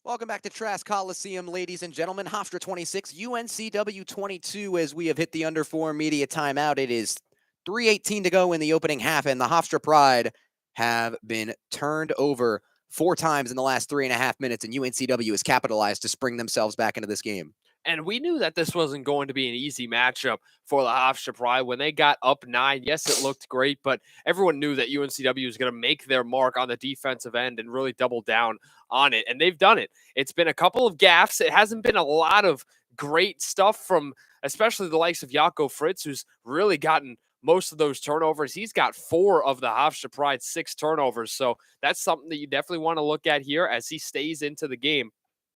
Welcome back to Trask Coliseum, ladies and gentlemen. Hofstra 26, UNCW 22, as we have hit the under 4 media timeout. It is 3:18 to go in the opening half, and the Hofstra Pride have been turned over 4 times in the last 3.5 minutes, and UNCW has capitalized to spring themselves back into this game. And we knew that this wasn't going to be an easy matchup for the Hofstra Pride. When they got up 9, yes, it looked great, but everyone knew that UNCW was going to make their mark on the defensive end and really double down on it. And they've done it. It's been a couple of gaffes. It hasn't been a lot of great stuff from especially the likes of Jaco Fritz, who's really gotten most of those turnovers. He's got 4 of the Hofstra Pride 6 turnovers. So that's something that you definitely want to look at here as he stays into the game,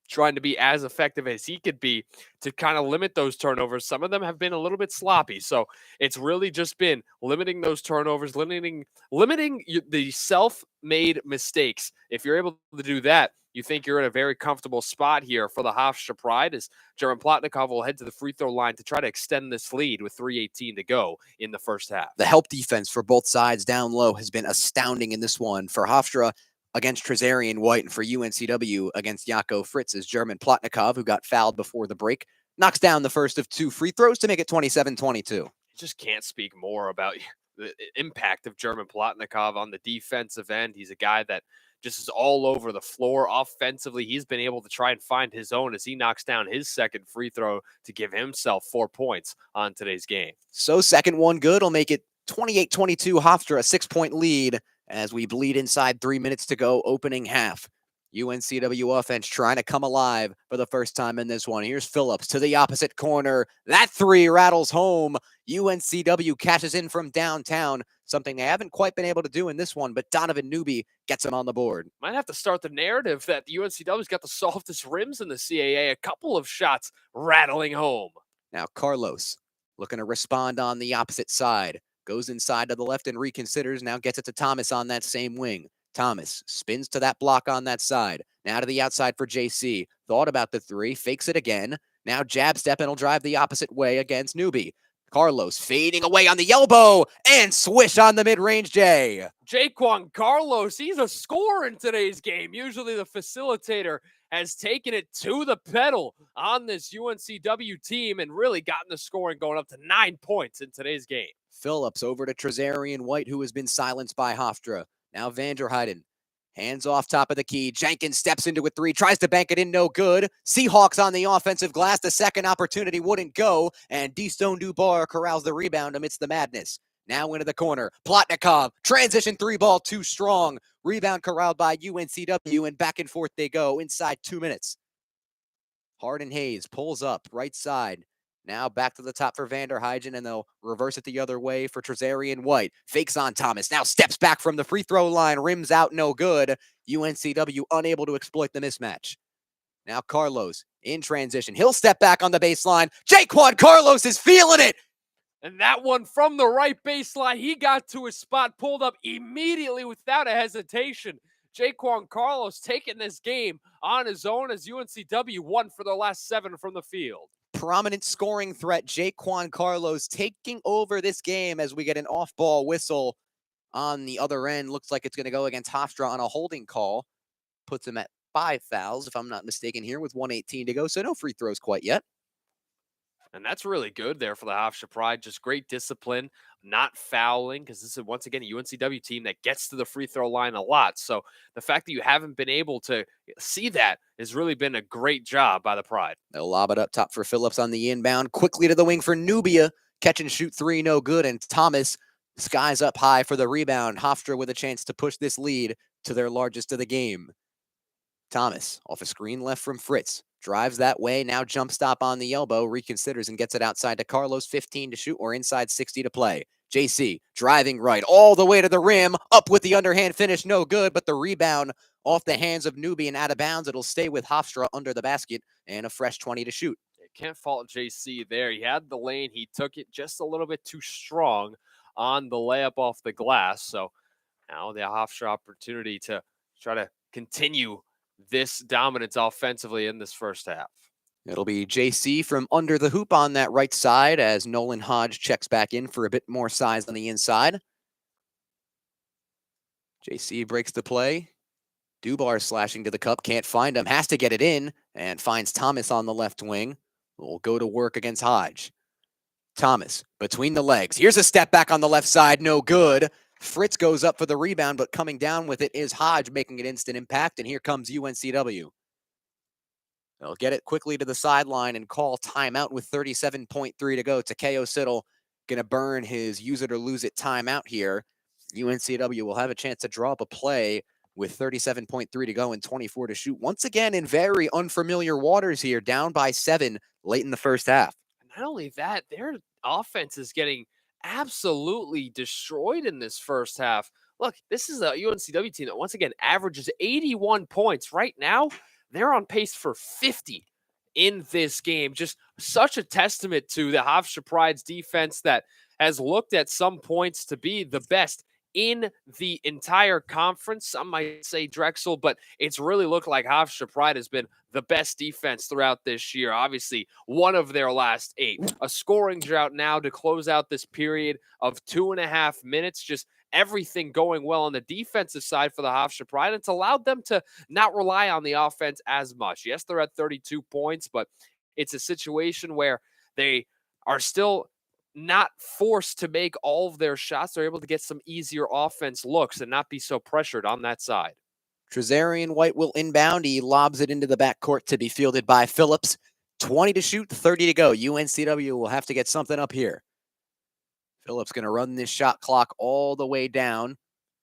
trying to be as effective as he could be to kind of limit those turnovers. Some of them have been a little bit sloppy. So it's really just been limiting those turnovers, limiting the self-made mistakes. If you're able to do that, you think you're in a very comfortable spot here for the Hofstra Pride, as German Plotnikov will head to the free throw line to try to extend this lead with 3:18 to go in the first half. The help defense for both sides down low has been astounding in this one. For Hofstra against Trezarian White, and for UNCW against Jaco Fritz, is German Plotnikov, who got fouled before the break, knocks down the first of 2 free throws to make it 27-22. You just can't speak more about the impact of German Plotnikov on the defensive end. He's a guy that just is all over the floor offensively. He's been able to try and find his own as he knocks down his second free throw to give himself 4 points on today's game. So second one good will make it 28-22, Hofstra, a 6-point lead as we bleed inside 3 minutes to go, opening half. UNCW offense trying to come alive for the first time in this one. Here's Phillips to the opposite corner. That 3 rattles home. UNCW catches in from downtown, something they haven't quite been able to do in this one, but Donovan Newby gets him on the board. Might have to start the narrative that the UNCW's got the softest rims in the CAA. A couple of shots rattling home. Now Carlos looking to respond on the opposite side. Goes inside to the left and reconsiders. Now gets it to Thomas on that same wing. Thomas spins to that block on that side. Now to the outside for JC. Thought about the 3, fakes it again. Now jab step and will drive the opposite way against Newby. Carlos fading away on the elbow and swish on the mid-range J. Jaquan Carlos, he's a scorer in today's game. Usually the facilitator has taken it to the pedal on this UNCW team and really gotten the scoring going up to 9 points in today's game. Phillips over to Trezarian White, who has been silenced by Hofstra. Now Vanderheiden, hands off top of the key. Jenkins steps into a 3, tries to bank it in, no good. Seahawks on the offensive glass. The second opportunity wouldn't go, and D-Stone Dubar corrals the rebound amidst the madness. Now into the corner. Plotnikov, transition 3 ball too strong. Rebound corralled by UNCW, and back and forth they go inside 2 minutes. Hardin Hayes pulls up, right side. Now back to the top for Vanderheiden, and they'll reverse it the other way for Trezarian White. Fakes on Thomas. Now steps back from the free throw line. Rims out, no good. UNCW unable to exploit the mismatch. Now Carlos in transition. He'll step back on the baseline. Jaquan Carlos is feeling it. And that one from the right baseline, he got to his spot, pulled up immediately without a hesitation. Jaquan Carlos taking this game on his own as UNCW won for the last 7 from the field. Prominent scoring threat, Jaquan Carlos taking over this game as we get an off-ball whistle on the other end. Looks like it's going to go against Hofstra on a holding call. Puts him at 5 fouls, if I'm not mistaken here, with 1:18 to go. So no free throws quite yet. And that's really good there for the Hofstra Pride. Just great discipline, not fouling, because this is, once again, a UNCW team that gets to the free throw line a lot. So the fact that you haven't been able to see that has really been a great job by the Pride. They'll lob it up top for Phillips on the inbound. Quickly to the wing for Nubia. Catch and shoot 3, no good. And Thomas skies up high for the rebound. Hofstra with a chance to push this lead to their largest of the game. Thomas off a screen left from Fritz. Drives that way, now jump stop on the elbow, reconsiders and gets it outside to Carlos, 15 to shoot, or inside 60 to play. JC driving right, all the way to the rim, up with the underhand finish, no good, but the rebound off the hands of Newby and out of bounds. It'll stay with Hofstra under the basket and a fresh 20 to shoot. You can't fault JC there. He had the lane, he took it just a little bit too strong on the layup off the glass. So now the Hofstra opportunity to try to continue this dominance offensively in this first half. It'll be JC from under the hoop on that right side as Nolan Hodge checks back in for a bit more size on the inside. JC breaks the play. Dubar slashing to the cup, can't find him, has to get it in, and finds Thomas on the left wing. Will go to work against Hodge. Thomas between the legs. Here's a step back on the left side, no good. Fritz goes up for the rebound, but coming down with it is Hodge, making an instant impact, and here comes UNCW. They'll get it quickly to the sideline and call timeout with 37.3 to go. Takeo Siddle going to burn his use it or lose it timeout here. UNCW will have a chance to draw up a play with 37.3 to go and 24 to shoot. Once again, in very unfamiliar waters here, down by 7 late in the first half. Not only that, their offense is getting absolutely destroyed in this first half. Look, this is a UNCW team that once again averages 81 points. Right now, they're on pace for 50 in this game. Just such a testament to the Hofstra Pride's defense that has looked at some points to be the best in the entire conference. Some might say Drexel, but it's really looked like Hofstra Pride has been the best defense throughout this year. Obviously, one of their last 8. A scoring drought now to close out this period of 2.5 minutes. Just everything going well on the defensive side for the Hofstra Pride. It's allowed them to not rely on the offense as much. Yes, they're at 32 points, but it's a situation where they are still not forced to make all of their shots. They're able to get some easier offense looks and not be so pressured on that side. Trezarian White will inbound. He lobs it into the backcourt to be fielded by Phillips. 20 to shoot, 30 to go. UNCW will have to get something up here. Phillips going to run this shot clock all the way down.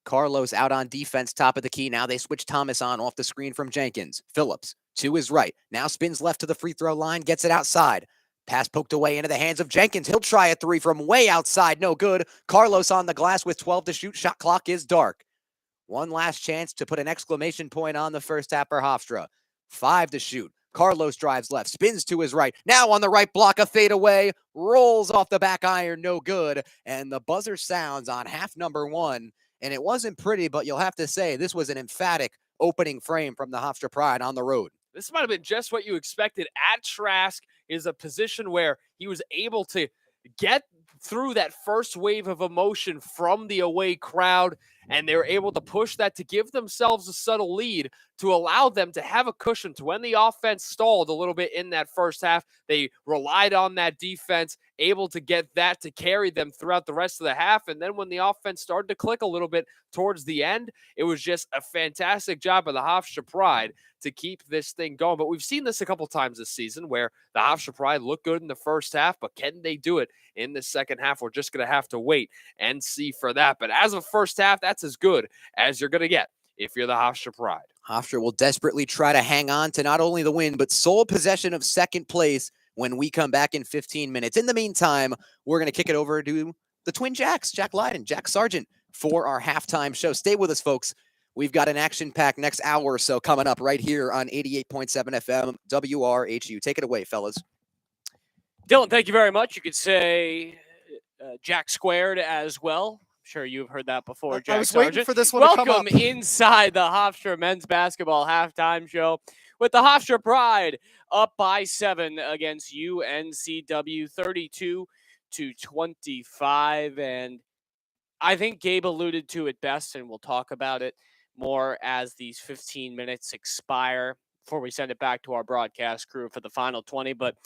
Carlos out on defense, top of the key. Now they switch Thomas on off the screen from Jenkins. Phillips to his right. Now spins left to the free throw line, gets it outside. Pass poked away into the hands of Jenkins. He'll try a 3 from way outside. No good. Carlos on the glass with 12 to shoot. Shot clock is dark. One last chance to put an exclamation point on the first half for Hofstra. 5 to shoot. Carlos drives left, spins to his right. Now on the right block, a fadeaway. Rolls off the back iron. No good. And the buzzer sounds on half number 1. And it wasn't pretty, but you'll have to say this was an emphatic opening frame from the Hofstra Pride on the road. This might have been just what you expected. At Trask is a position where he was able to get through that first wave of emotion from the away crowd, and they were able to push that to give themselves a subtle lead to allow them to have a cushion to when the offense stalled a little bit in that first half. They relied on that defense, able to get that to carry them throughout the rest of the half. And then when the offense started to click a little bit towards the end, it was just a fantastic job of the Hofstra Pride to keep this thing going. But we've seen this a couple times this season where the Hofstra Pride look good in the first half, but can they do it in the second half? We're just going to have to wait and see for that. But as a first half, that's as good as you're going to get if you're the Hofstra Pride. Hofstra will desperately try to hang on to not only the win, but sole possession of second place when we come back in 15 minutes. In the meantime, we're going to kick it over to the Twin Jacks, Jack Lydon, Jack Sargent, for our halftime show. Stay with us, folks. We've got an action-packed next hour or so coming up right here on 88.7 FM WRHU. Take it away, fellas. Dylan, thank you very much. You could say Jack Squared as well. I'm sure you've heard that before, Jack I was Sargent. waiting for this one Welcome to come up. inside the Hofstra men's basketball halftime show with the Hofstra Pride up by 7 against UNCW 32-25. And I think Gabe alluded to it best, and we'll talk about it more as these 15 minutes expire before we send it back to our broadcast crew for the final 20. But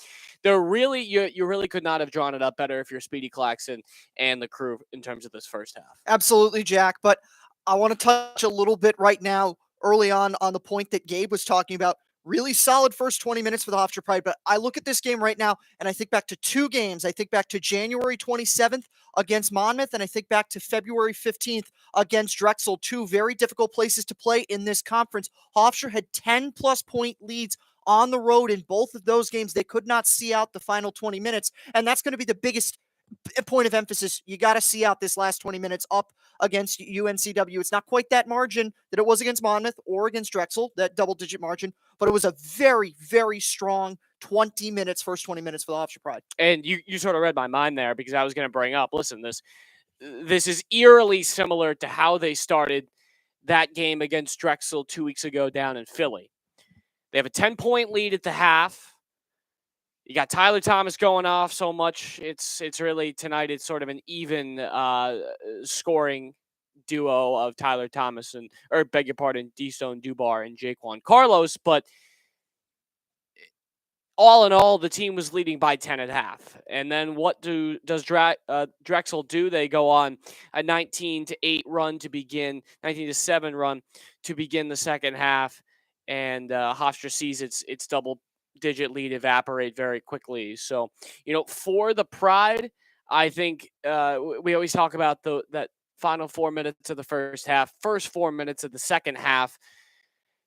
they're really, you really could not have drawn it up better if you're Speedy Claxton and the crew in terms of this first half. Absolutely, Jack. But I want to touch a little bit right now, early on the point that Gabe was talking about. Really solid first 20 minutes for the Hofstra Pride. But I look at this game right now, and I think back to 2 games. I think back to January 27th against Monmouth, and I think back to February 15th against Drexel. 2 very difficult places to play in this conference. Hofstra had 10-plus point leads on the road in both of those games. They could not see out the final 20 minutes, and that's going to be the biggest point of emphasis. You got to see out this last 20 minutes up against UNCW. It's not quite that margin that it was against Monmouth or against Drexel, that double-digit margin, but it was a very, very strong 20 minutes, first 20 minutes for the Hofstra Pride. And you sort of read my mind there, because I was going to bring up, listen, this is eerily similar to how they started that game against Drexel 2 weeks ago down in Philly. They have a 10-point lead at the half. You got Tyler Thomas going off so much. It's really tonight. It's sort of an even scoring duo of Tyler Thomas D-Stone Dubar and Jaquan Carlos. But all in all, the team was leading by 10 at half. And then what does Drexel do? They go on a 19-8 run to begin, 19-7 run to begin the second half. And Hofstra sees its double-digit lead evaporate very quickly. So, for the Pride, I think we always talk about that final 4 minutes of the first 4 minutes of the second half.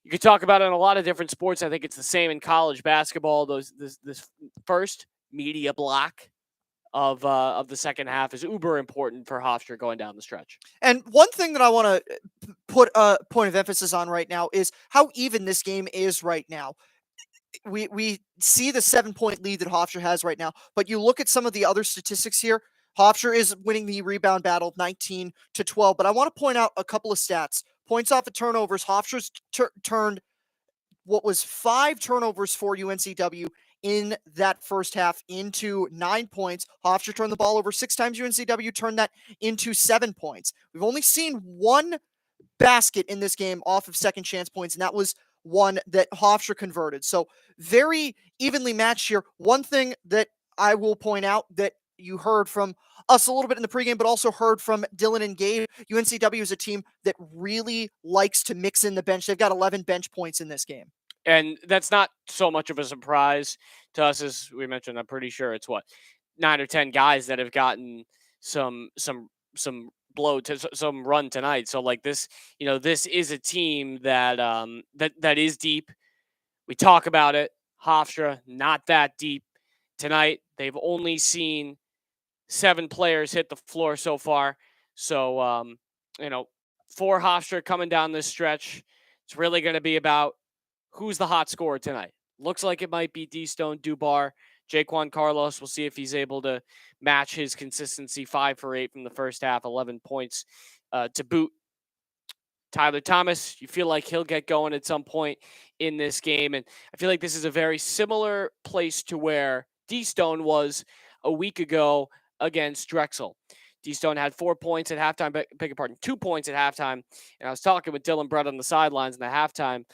You could talk about it in a lot of different sports. I think it's the same in college basketball. This first media block of the second half is uber important for Hofstra going down the stretch. And one thing that I want to put a point of emphasis on right now is how even this game is right now. We see the 7-point lead that Hofstra has right now, but you look at some of the other statistics here. Hofstra is winning the rebound battle 19-12, but I want to point out a couple of stats. Points off of turnovers, Hofstra's turned what was 5 turnovers for UNCW in that first half into 9 points. Hofstra turned the ball over 6 times. UNCW turned that into 7 points. We've only seen 1 basket in this game off of second chance points, and that was one that Hofstra converted. So very evenly matched here. One thing that I will point out that you heard from us a little bit in the pregame, but also heard from Dylan and Gabe, UNCW is a team that really likes to mix in the bench. They've got 11 bench points in this game. And that's not so much of a surprise to us, as we mentioned. I'm pretty sure it's 9 or 10 guys that have gotten some blow to some run tonight. So this, this is a team that that is deep. We talk about it. Hofstra, not that deep tonight. They've only seen 7 players hit the floor so far. So, for Hofstra coming down this stretch, it's really going to be about who's the hot scorer tonight. Looks like it might be D-Stone Dubar. Jaquan Carlos, we'll see if he's able to match his consistency. 5 for 8 from the first half, 11 points to boot. Tyler Thomas, you feel like he'll get going at some point in this game. And I feel like this is a very similar place to where D-Stone was a week ago against Drexel. D-Stone had 4 points at halftime, beg your pardon, 2 points at halftime. And I was talking with Dylan Brett on the sidelines in the halftime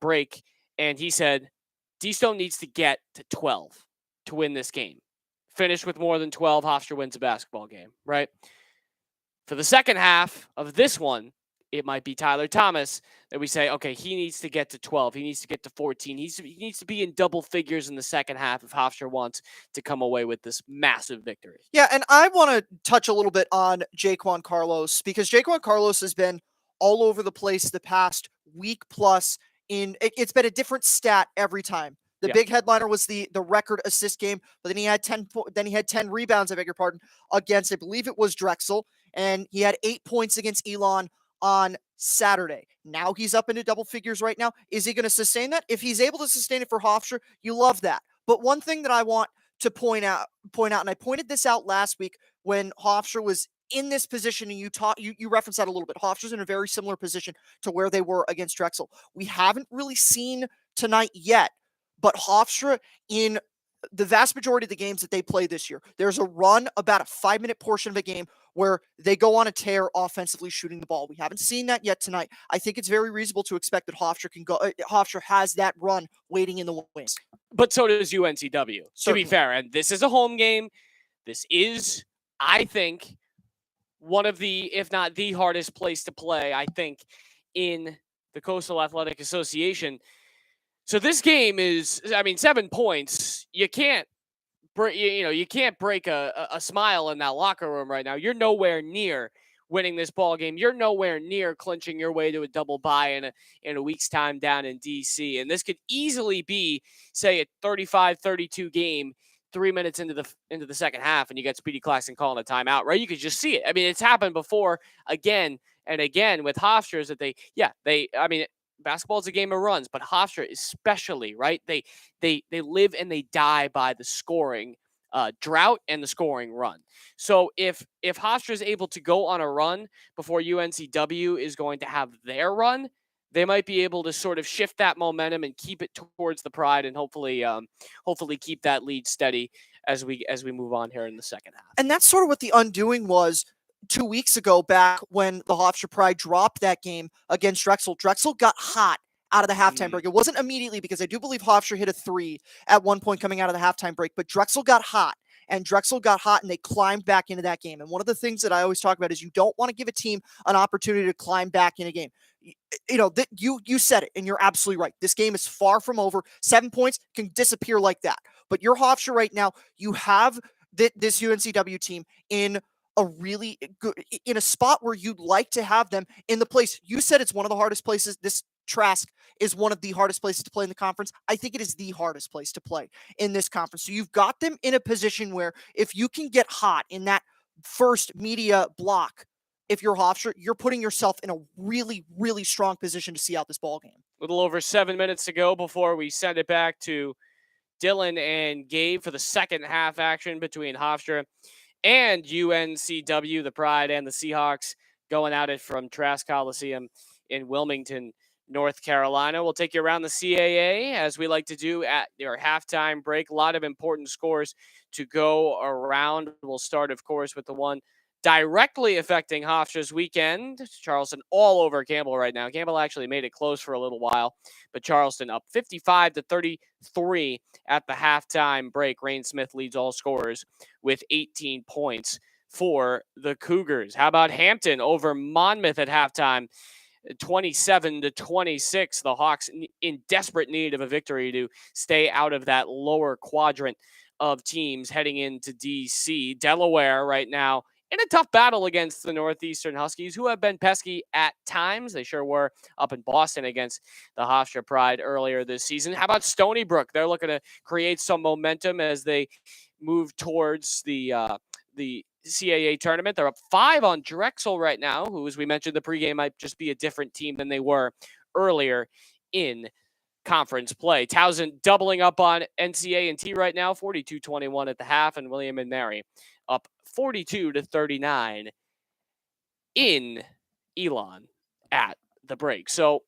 break, and he said D-Stone needs to get to 12 to win this game. Finish with more than 12, Hofstra wins a basketball game, right? For the second half of this one, it might be Tyler Thomas that we say, okay, he needs to get to 12. He needs to get to 14. He needs to be in double figures in the second half if Hofstra wants to come away with this massive victory. Yeah, and I want to touch a little bit on Jaquan Carlos, because Jaquan Carlos has been all over the place the past week plus. It's been a different stat every time. The big headliner was the record assist game, but then he had 10 rebounds, I beg your pardon, against, I believe it was Drexel, and he had 8 points against Elon on Saturday. Now he's up into double figures right now. Is he going to sustain that? If he's able to sustain it for Hofstra, you love that. But one thing that I want to point out, and I pointed this out last week when Hofstra was in this position, and you referenced that a little bit. Hofstra's in a very similar position to where they were against Drexel. We haven't really seen tonight yet, but Hofstra, in the vast majority of the games that they play this year, there's a run, about a 5-minute portion of a game, where they go on a tear offensively shooting the ball. We haven't seen that yet tonight. I think it's very reasonable to expect that Hofstra has that run waiting in the wings. But so does UNCW, to be fair. And this is a home game. This is, I think, one of the, if not the hardest place to play, I think, in the Coastal Athletic Association. So this game is, 7 points. You can't break a smile in that locker room right now. You're nowhere near winning this ball game. You're nowhere near clinching your way to a double bye in a week's time down in DC. And this could easily be, say, a 35-32 game 3 minutes into the second half, and you get Speedy Claxton calling a timeout, right? You could just see it. I mean, it's happened before again and again with Hofstra, is that basketball is a game of runs, but Hofstra especially, right? They live and they die by the scoring drought and the scoring run. So if Hofstra is able to go on a run before UNCW is going to have their run, they might be able to sort of shift that momentum and keep it towards the Pride, and hopefully keep that lead steady as we move on here in the second half. And that's sort of what the undoing was 2 weeks ago, back when the Hofstra Pride dropped that game against Drexel, Drexel got hot out of the halftime break. It wasn't immediately, because I do believe Hofstra hit a 3 at one point coming out of the halftime break, but Drexel got hot. And Drexel got hot, and they climbed back into that game. And one of the things that I always talk about is you don't want to give a team an opportunity to climb back in a game. You know, you said it, and you're absolutely right. This game is far from over. 7 points can disappear like that. But you're Hofstra right now. You have this UNCW team in a really good, in a spot where you'd like to have them in the place. You said it's one of the hardest places. This Trask is one of the hardest places to play in the conference. I think it is the hardest place to play in this conference. So you've got them in a position where if you can get hot in that first media block, if you're Hofstra, you're putting yourself in a really, really strong position to see out this ball game. A little over 7 minutes to go before we send it back to Dylan and Gabe for the second half action between Hofstra and UNCW, the Pride and the Seahawks, going at it from Trask Coliseum in Wilmington, North Carolina. We'll take you around the CAA, as we like to do at your halftime break. A lot of important scores to go around. We'll start, of course, with the one directly affecting Hofstra's weekend. Charleston all over Campbell right now. Campbell actually made it close for a little while, but Charleston up 55-33 at the halftime break. Rain Smith leads all scorers with 18 points for the Cougars. How about Hampton over Monmouth at halftime? 27-26. The Hawks in desperate need of a victory to stay out of that lower quadrant of teams heading into DC. Delaware right now in a tough battle against the Northeastern Huskies, who have been pesky at times. They sure were up in Boston against the Hofstra Pride earlier this season. How about Stony Brook? They're looking to create some momentum as they move towards the CAA tournament. They're up 5 on Drexel right now, who, as we mentioned, the pregame might just be a different team than they were earlier in conference play. Towson doubling up on NCA&T right now, 42-21 at the half, and William and Mary up 42-39 in Elon at the break. So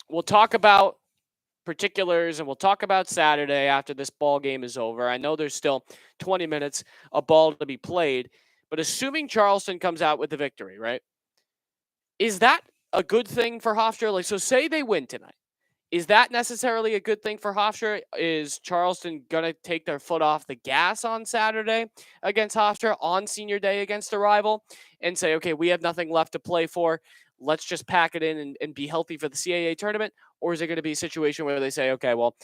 we'll talk about particulars and we'll talk about Saturday after this ball game is over. I know there's still 20 minutes of ball to be played, but assuming Charleston comes out with the victory, right? Is that a good thing for Hofstra? Like, so say they win tonight. Is that necessarily a good thing for Hofstra? Is Charleston going to take their foot off the gas on Saturday against Hofstra, on senior day against a rival, and say, okay, we have nothing left to play for. Let's just pack it in and be healthy for the CAA tournament? Or is it going to be a situation where they say, okay, well,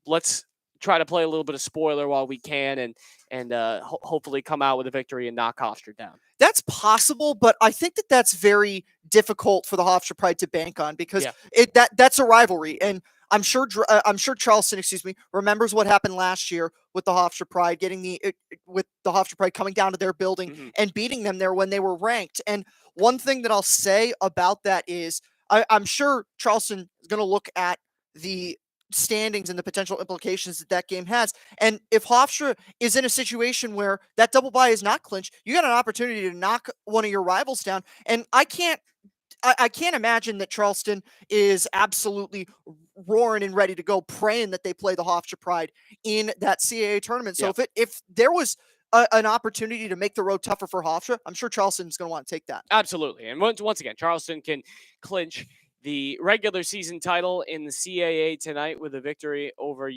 let's try to play a little bit of spoiler while we can and hopefully come out with a victory and knock Hofstra down? That's possible, but I think that that's very difficult for the Hofstra Pride to bank on, because that's a rivalry, and I'm sure Charleston, remembers what happened last year with the Hofstra Pride with the Hofstra Pride coming down to their building and beating them there when they were ranked. And one thing that I'll say about that is I'm sure Charleston is going to look at the standings and the potential implications that game has. And if Hofstra is in a situation where that double bye is not clinched, you got an opportunity to knock one of your rivals down. And I can't imagine that Charleston is absolutely roaring and ready to go, praying that they play the Hofstra Pride in that CAA tournament. So if there was an opportunity to make the road tougher for Hofstra, I'm sure Charleston's going to want to take that. Absolutely. And once again, Charleston can clinch the regular season title in the CAA tonight with a victory over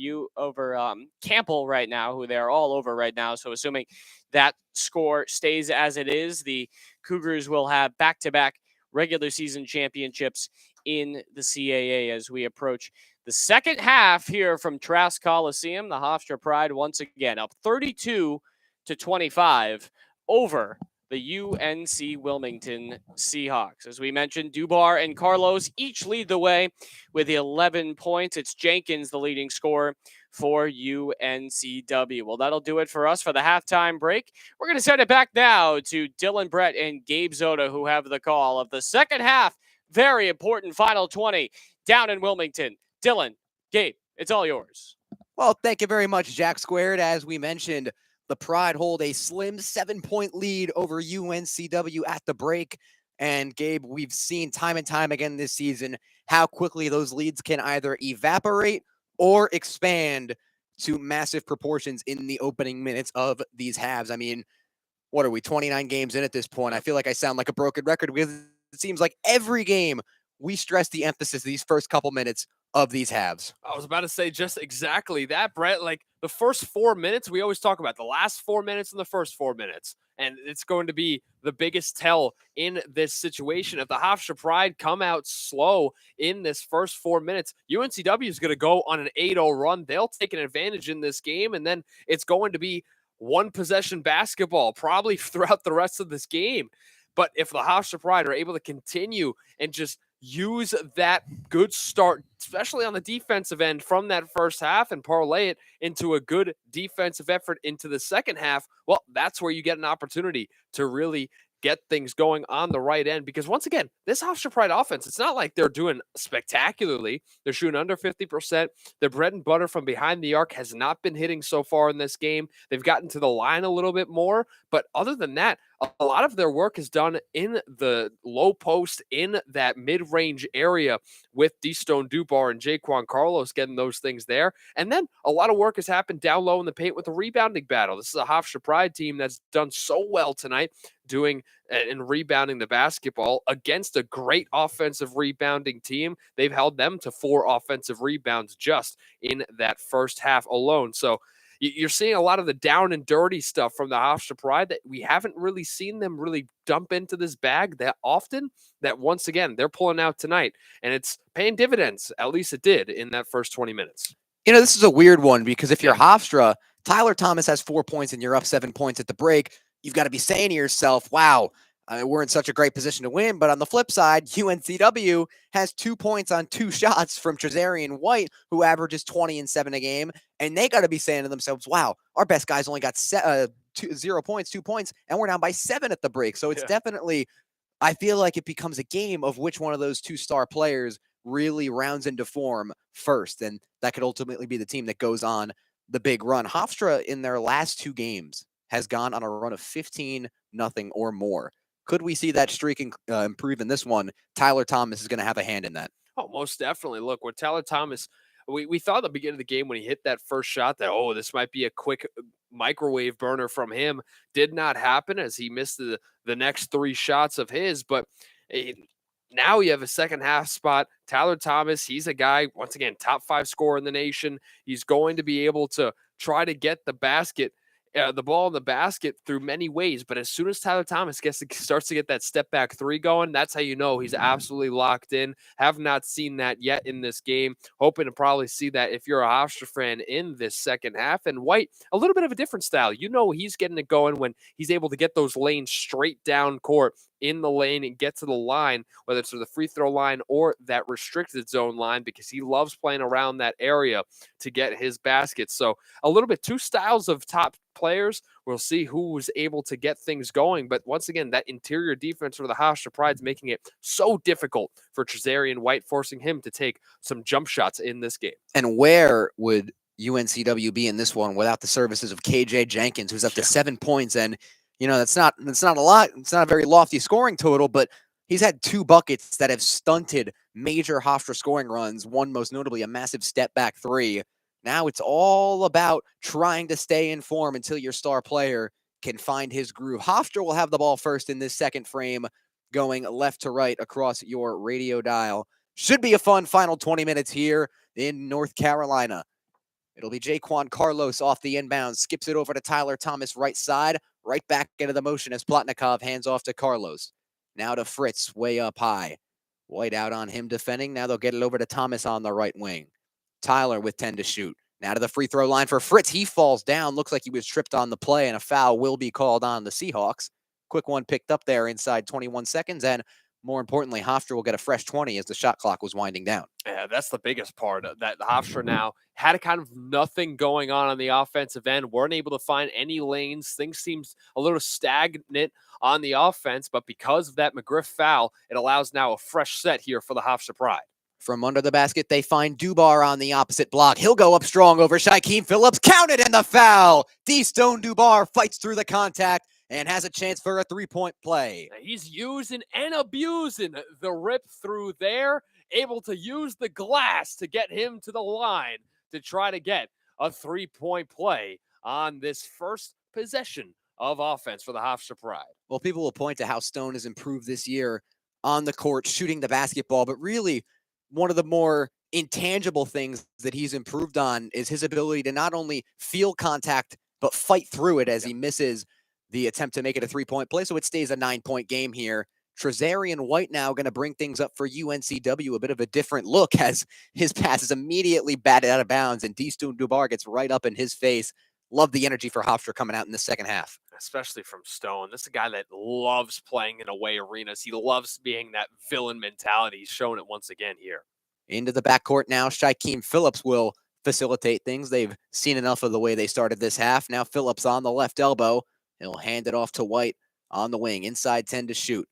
Campbell right now, who they're all over right now. So assuming that score stays as it is, the Cougars will have back-to-back regular season championships in the CAA as we approach the second half here from Trask Coliseum. The Hofstra Pride once again up 32-25 over the UNC Wilmington Seahawks. As we mentioned, Dubar and Carlos each lead the way with 11 points. It's Jenkins, the leading scorer for UNCW. Well, that'll do it for us for the halftime break. We're going to send it back now to Dylan Brett and Gabe Zoda, who have the call of the second half. Very important final 20 down in Wilmington. Dylan, Gabe, it's all yours. Well, thank you very much, Jack Squared. As we mentioned, the Pride hold a slim 7-point lead over UNCW at the break. And Gabe, we've seen time and time again this season how quickly those leads can either evaporate or expand to massive proportions in the opening minutes of these halves. I mean, what are we, 29 games in at this point? I feel like I sound like a broken record because it seems like every game we stress the emphasis these first couple minutes of these halves. I was about to say just exactly that, Brett. Like the first 4 minutes, we always talk about the last 4 minutes and the first 4 minutes. And it's going to be the biggest tell in this situation. If the Hofstra Pride come out slow in this first 4 minutes, UNCW is going to go on an 8-0 run. They'll take an advantage in this game, and then it's going to be one possession basketball probably throughout the rest of this game. But if the Hofstra Pride are able to continue and just use that good start, especially on the defensive end from that first half, and parlay it into a good defensive effort into the second half, well, that's where you get an opportunity to really get things going on the right end. Because once again, this Hofstra Pride offense, it's not like they're doing spectacularly. They're shooting under 50%. Their bread and butter from behind the arc has not been hitting so far in this game. They've gotten to the line a little bit more, but other than that, a lot of their work is done in the low post in that mid-range area with D-Stone Dubar and Jaquan Carlos getting those things there. And then a lot of work has happened down low in the paint with the rebounding battle. This is a Hofstra Pride team that's done so well tonight doing and rebounding the basketball against a great offensive rebounding team. They've held them to 4 offensive rebounds just in that first half alone. So you're seeing a lot of the down and dirty stuff from the Hofstra Pride that we haven't really seen them really dump into this bag that often, that once again, they're pulling out tonight, and it's paying dividends. At least it did in that first 20 minutes. You know, this is a weird one because if you're Hofstra, Tyler Thomas has 4 points and you're up 7 points at the break. You've got to be saying to yourself, wow, we're in such a great position to win. But on the flip side, UNCW has 2 points on 2 shots from Trezarian White, who averages 20 and 7 a game. And they got to be saying to themselves, wow, our best guys only got 0 points, 2 points, and we're down by 7 at the break. So it's definitely, I feel like it becomes a game of which one of those 2-star players really rounds into form first. And that could ultimately be the team that goes on the big run. Hofstra in their last 2 games has gone on a run of 15-0 or more. Could we see that streak improve in this one? Tyler Thomas is going to have a hand in that. Oh, most definitely. Look, with Tyler Thomas, we thought at the beginning of the game when he hit that first shot that, oh, this might be a quick microwave burner from him. Did not happen as he missed the next 3 shots of his. But now you have a second half spot. Tyler Thomas, he's a guy, once again, top 5 scorer in the nation. He's going to be able to try to get the ball in the basket through many ways. But as soon as Tyler Thomas starts to get that step back 3 going, that's how you know he's absolutely locked in. Have not seen that yet in this game. Hoping to probably see that if you're a Hofstra fan in this second half. And White, a little bit of a different style. You know he's getting it going when he's able to get those lanes straight down court in the lane and get to the line, whether it's to the free throw line or that restricted zone line, because he loves playing around that area to get his baskets. So a little bit 2 styles of top players. We'll see who was able to get things going. But once again, that interior defense for the Hofstra Pride is making it so difficult for Trezarian White, forcing him to take some jump shots in this game. And where would UNCW be in this one without the services of KJ Jenkins, who's up to 7 points? And you know, that's not a lot. It's not a very lofty scoring total, but he's had 2 buckets that have stunted major Hofstra scoring runs, one most notably a massive step back 3. Now it's all about trying to stay in form until your star player can find his groove. Hofstra will have the ball first in this second frame, going left to right across your radio dial. Should be a fun final 20 minutes here in North Carolina. It'll be Jaquan Carlos off the inbound, skips it over to Tyler Thomas right side, right back into the motion as Plotnikov hands off to Carlos. Now to Fritz, way up high. White out on him defending. Now they'll get it over to Thomas on the right wing. Tyler with 10 to shoot. Now to the free throw line for Fritz. He falls down. Looks like he was tripped on the play, and a foul will be called on the Seahawks. Quick one picked up there inside 21 seconds, and more importantly, Hofstra will get a fresh 20 as the shot clock was winding down. Yeah, that's the biggest part of that. Hofstra now had a kind of nothing going on the offensive end. Weren't able to find any lanes. Things seems a little stagnant on the offense, but because of that McGriff foul, it allows now a fresh set here for the Hofstra Pride. From under the basket, they find Dubar on the opposite block. He'll go up strong over Shaquem Phillips. Counted in the foul. D-Stone Dubar fights through the contact and has a chance for a 3-point play. He's using and abusing the rip through there, able to use the glass to get him to the line to try to get a 3-point play on this first possession of offense for the Hofstra Pride. Well, people will point to how Stone has improved this year on the court, shooting the basketball, but really one of the more intangible things that he's improved on is his ability to not only feel contact, but fight through it as he misses the attempt to make it a 3-point play. So it stays a 9-point game here. Trezarian White now going to bring things up for UNCW, a bit of a different look as his pass is immediately batted out of bounds and D-Stone Dubar gets right up in his face. Love the energy for Hofstra coming out in the second half. Especially from Stone. This is a guy that loves playing in away arenas. He loves being that villain mentality. He's showing it once again here. Into the backcourt now, Shaquem Phillips will facilitate things. They've seen enough of the way they started this half. Now Phillips on the left elbow. He'll hand it off to White on the wing. Inside 10 to shoot.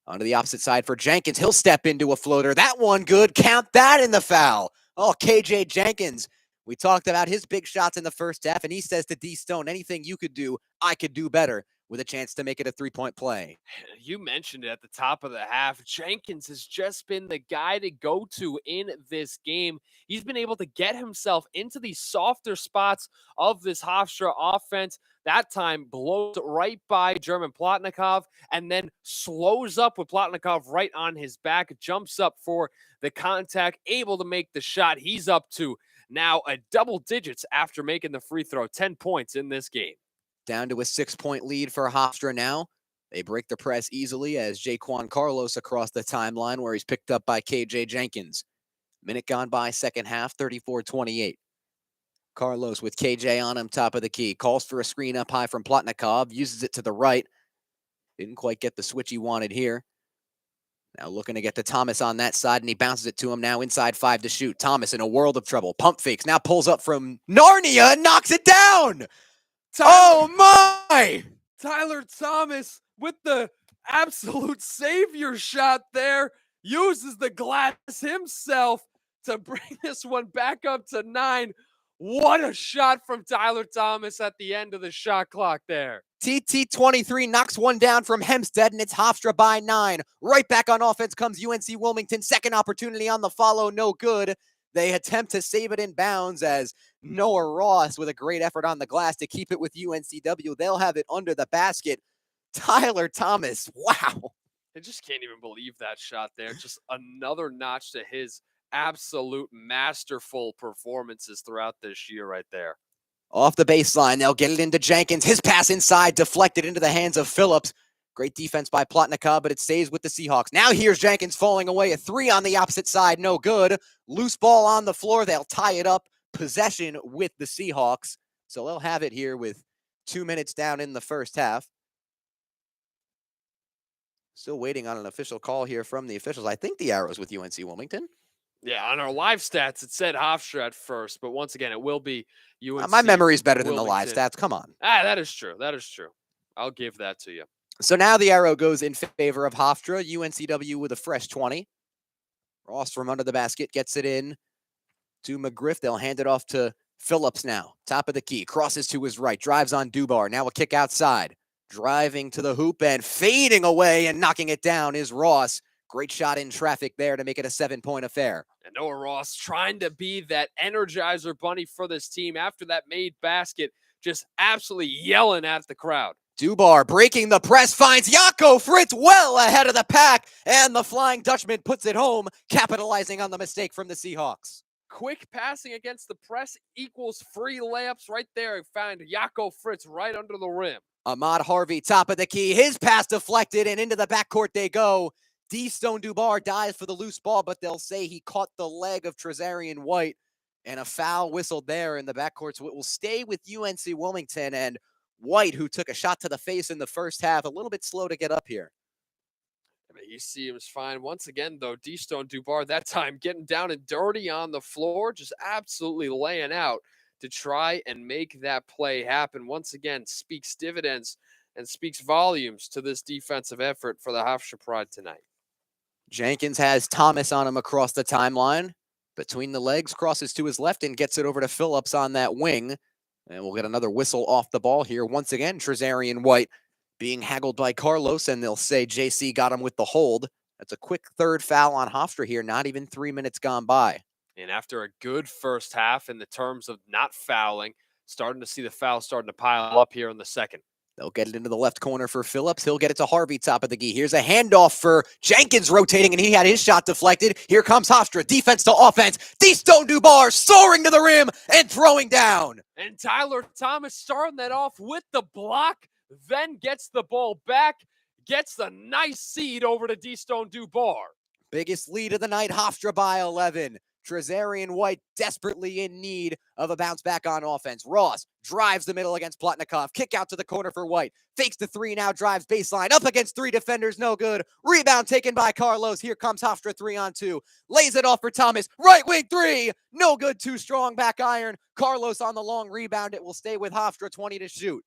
Onto the opposite side for Jenkins. He'll step into a floater. That one good. Count that in the foul. Oh, KJ Jenkins. We talked about his big shots in the first half, and he says to D Stone, anything you could do, I could do better, with a chance to make it a 3-point play. You mentioned it at the top of the half. Jenkins has just been the guy to go to in this game. He's been able to get himself into the softer spots of this Hofstra offense. That time blows right by German Plotnikov and then slows up with Plotnikov right on his back, jumps up for the contact, able to make the shot. He's up to now a double digits after making the free throw, 10 points in this game. Down to a 6-point lead for Hofstra now. They break the press easily as Jaquan Carlos across the timeline where he's picked up by KJ Jenkins. Minute gone by, second half, 34-28. Carlos with KJ on him, top of the key. Calls for a screen up high from Plotnikov, uses it to the right. Didn't quite get the switch he wanted here. Now looking to get to Thomas on that side, and he bounces it to him now inside 5 to shoot. Thomas in a world of trouble. Pump fakes, now pulls up from Narnia and knocks it down! Oh my! Tyler Thomas with the absolute savior shot there, uses the glass himself to bring this one back up to 9. What a shot from Tyler Thomas at the end of the shot clock there. TT23 knocks one down from Hempstead, and it's Hofstra by 9. Right back on offense comes UNC Wilmington. Second opportunity on the follow, no good. They attempt to save it in bounds as Noah Ross with a great effort on the glass to keep it with UNCW. They'll have it under the basket. Tyler Thomas, wow. I just can't even believe that shot there. Just another notch to his absolute masterful performances throughout this year right there. Off the baseline, they'll get it into Jenkins. His pass inside, deflected into the hands of Phillips. Great defense by Plotnikov, but it stays with the Seahawks. Now here's Jenkins falling away. A 3 on the opposite side, no good. Loose ball on the floor. They'll tie it up. Possession with the Seahawks. So they'll have it here with 2 minutes down in the first half. Still waiting on an official call here from the officials. I think the arrow's with UNC Wilmington. Yeah, on our live stats, it said Hofstra at first, but once again, it will be UNC. My memory is better than the Wilmington. live stats. Come on. That is true. That is true. I'll give that to you. So now the arrow goes in favor of Hofstra. UNCW with a fresh 20. Ross from under the basket gets it in to McGriff. They'll hand it off to Phillips now. Top of the key. Crosses to his right. Drives on Dubar. Now a kick outside. Driving to the hoop and fading away and knocking it down is Ross. Great shot in traffic there to make it a 7-point affair. And Noah Ross trying to be that energizer bunny for this team after that made basket, just absolutely yelling at the crowd. Dubar breaking the press, finds Jaco Fritz well ahead of the pack, and the Flying Dutchman puts it home, capitalizing on the mistake from the Seahawks. Quick passing against the press equals free layups right there. Find Jaco Fritz right under the rim. Ahmad Harvey, top of the key. His pass deflected, and into the backcourt they go. D-Stone Dubar dives for the loose ball, but they'll say he caught the leg of Trezarian White, and a foul whistled there in the backcourt. So it will stay with UNC Wilmington, and White, who took a shot to the face in the first half, a little bit slow to get up here. He seems fine. Once again, though, D-Stone Dubar, that time getting down and dirty on the floor, just absolutely laying out to try and make that play happen. Once again, speaks dividends and speaks volumes to this defensive effort for the Hofstra Pride tonight. Jenkins has Thomas on him across the timeline. Between the legs, crosses to his left and gets it over to Phillips on that wing. And we'll get another whistle off the ball here. Once again, Trezarian White being haggled by Carlos, and they'll say JC got him with the hold. That's a quick third foul on Hofstra here, not even 3 minutes gone by. And after a good first half in the terms of not fouling, starting to see the foul starting to pile up here in the second. They'll get it into the left corner for Phillips. He'll get it to Harvey, top of the key. Here's a handoff for Jenkins rotating, and he had his shot deflected. Here comes Hofstra, defense to offense. D-Stone Dubar soaring to the rim and throwing down. And Tyler Thomas starting that off with the block, then gets the ball back, gets the nice seed over to D-Stone Dubar. Biggest lead of the night, Hofstra by 11. Trezarian White desperately in need of a bounce back on offense. Ross drives the middle against Plotnikov. Kick out to the corner for White. Fakes the three, now drives baseline. Up against three defenders, no good. Rebound taken by Carlos. Here comes Hofstra 3-on-2. Lays it off for Thomas. Right wing three. No good, too strong, back iron. Carlos on the long rebound. It will stay with Hofstra, 20 to shoot.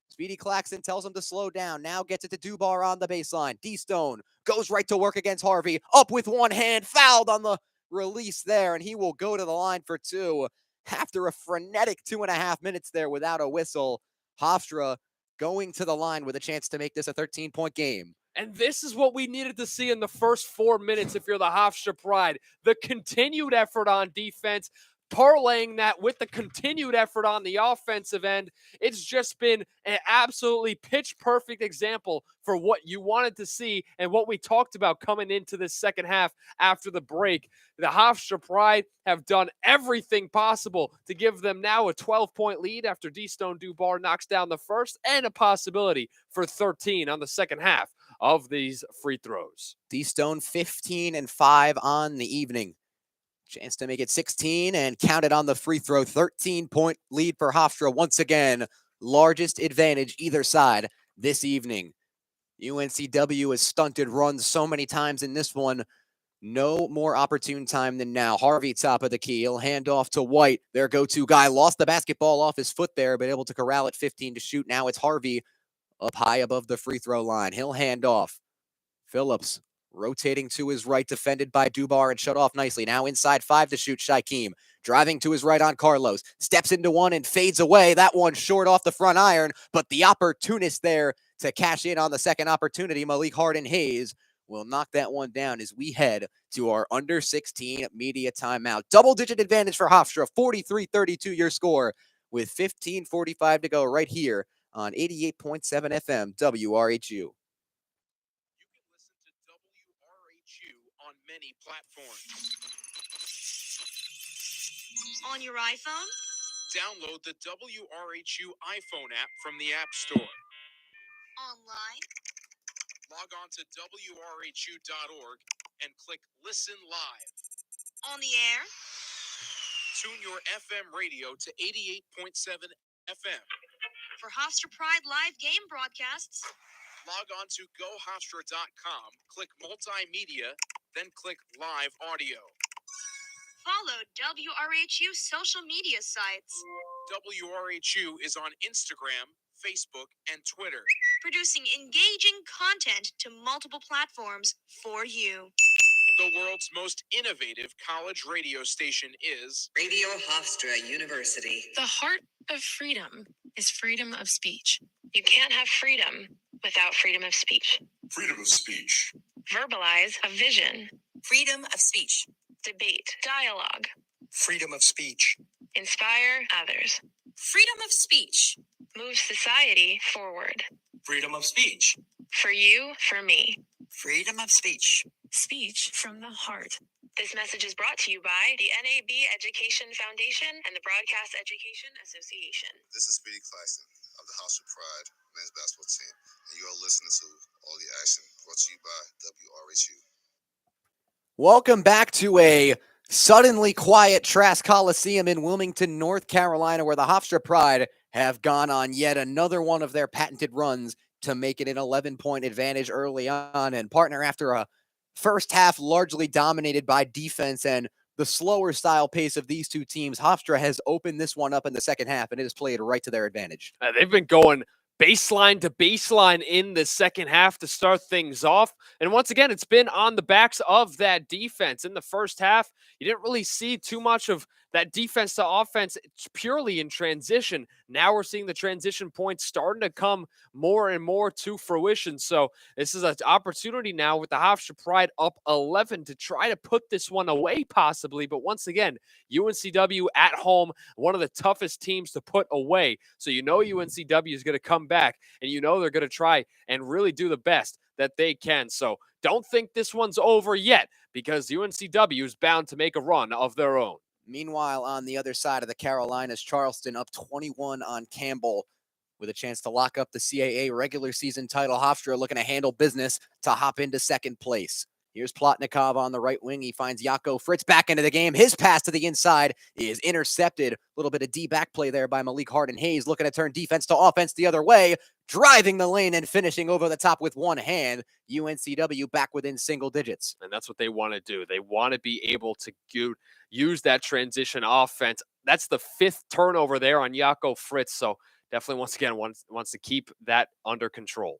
Speedy Claxton tells him to slow down. Now gets it to Dubar on the baseline. D-Stone goes right to work against Harvey. Up with one hand. Fouled on the release there, and he will go to the line for two after a frenetic 2.5 minutes there without a whistle. Hofstra going to the line with a chance to make this a 13-point game. And this is what we needed to see in the first 4 minutes if you're the Hofstra Pride. The continued effort on defense, parlaying that with the continued effort on the offensive end. It's just been an absolutely pitch-perfect example for what you wanted to see and what we talked about coming into this second half after the break. The Hofstra Pride have done everything possible to give them now a 12-point lead after D-Stone Dubar knocks down the first, and a possibility for 13 on the second half of these free throws. D-Stone 15-5 on the evening. Chance to make it 16 and count it on the free throw. 13-point lead for Hofstra once again. Largest advantage either side this evening. UNCW has stunted runs so many times in this one. No more opportune time than now. Harvey, top of the key. He'll hand off to White, their go-to guy. Lost the basketball off his foot there, but able to corral it 15 to shoot. Now it's Harvey up high above the free throw line. He'll hand off. Phillips rotating to his right, defended by Dubar and shut off nicely. Now inside 5 to shoot, Shaquem. Driving to his right on Carlos. Steps into one and fades away. That one short off the front iron, but the opportunist there to cash in on the second opportunity, Malik Harden-Hayes, will knock that one down as we head to our under 16 media timeout. Double-digit advantage for Hofstra, 43-32 your score, with 15:45 to go right here on 88.7 FM WRHU. On many platforms. On your iPhone? Download the WRHU iPhone app from the App Store. Online? Log on to WRHU.org and click Listen Live. On the air? Tune your FM radio to 88.7 FM. For Hofstra Pride live game broadcasts? Log on to GoHofstra.com, click Multimedia, then click Live Audio. Follow WRHU social media sites. WRHU is on Instagram, Facebook, and Twitter. Producing engaging content to multiple platforms for you. The world's most innovative college radio station is Radio Hofstra University. The heart of freedom is freedom of speech. You can't have freedom without freedom of speech. Freedom of Speech. Verbalize a vision. Freedom of speech. Debate. Dialogue. Freedom of Speech. Inspire others. Freedom of speech. Move society forward. Freedom of Speech. For you, for me. Freedom of speech. Speech from the heart. This message is brought to you by the NAB Education Foundation and the Broadcast Education Association. This is Speedy Claxton of the Hofstra Pride men's basketball team, and you are listening to All the Action, brought to you by WRHU. Welcome back to a suddenly quiet Trask Coliseum in Wilmington, North Carolina, where the Hofstra Pride have gone on yet another one of their patented runs to make it an 11-point advantage early on. And partner, after a first half largely dominated by defense and the slower style pace of these two teams, Hofstra has opened this one up in the second half, and it has played right to their advantage. They've been going baseline to baseline in the second half to start things off. And once again, it's been on the backs of that defense. In the first half, you didn't really see too much of that defense to offense. It's purely in transition now we're seeing the transition points starting to come more and more to fruition. So this is an opportunity now with the Hofstra Pride up 11 to try to put this one away possibly. But once again, UNCW at home, one of the toughest teams to put away. So you know UNCW is going to come back, and you know they're going to try and really do the best that they can. So don't think this one's over yet, because UNCW is bound to make a run of their own. Meanwhile, on the other side of the Carolinas, Charleston up 21 on Campbell with a chance to lock up the CAA regular season title. Hofstra looking to handle business to hop into second place. Here's Plotnikov on the right wing. He finds Jaco Fritz back into the game. His pass to the inside is intercepted. A little bit of D back play there by Malik Harden-Hayes, looking to turn defense to offense the other way, driving the lane and finishing over the top with one hand. UNCW back within single digits. And that's what they want to do. They want to be able to use that transition offense. That's the 5th turnover there on Jaco Fritz. So definitely, once again, wants to keep that under control.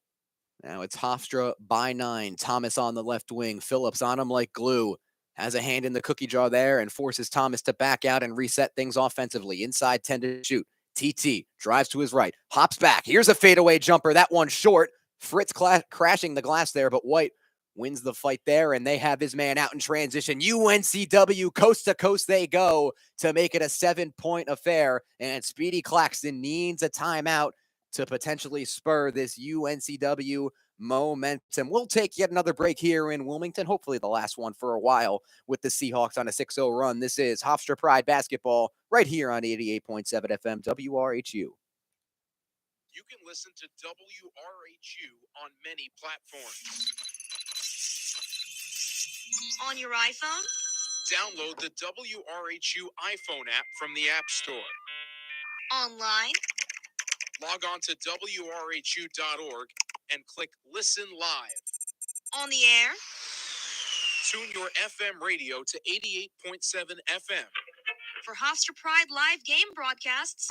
Now it's Hofstra by 9. Thomas on the left wing. Phillips on him like glue. Has a hand in the cookie jar there and forces Thomas to back out and reset things offensively. Inside 10 to shoot. TT drives to his right. Hops back. Here's a fadeaway jumper. That one short. Fritz crashing the glass there, but White wins the fight there, and they have his man out in transition. UNCW coast to coast they go to make it a 7-point affair, and Speedy Claxton needs a timeout to potentially spur this UNCW momentum. We'll take yet another break here in Wilmington, hopefully the last one for a while, with the Seahawks on a 6-0 run. This is Hofstra Pride basketball right here on 88.7 FM WRHU. You can listen to WRHU on many platforms. On your iPhone, Download the WRHU iPhone app from the App Store. online, Log on to WRHU.org and click Listen Live. on the air, Tune your FM radio to 88.7 FM. for Hofstra Pride live game broadcasts.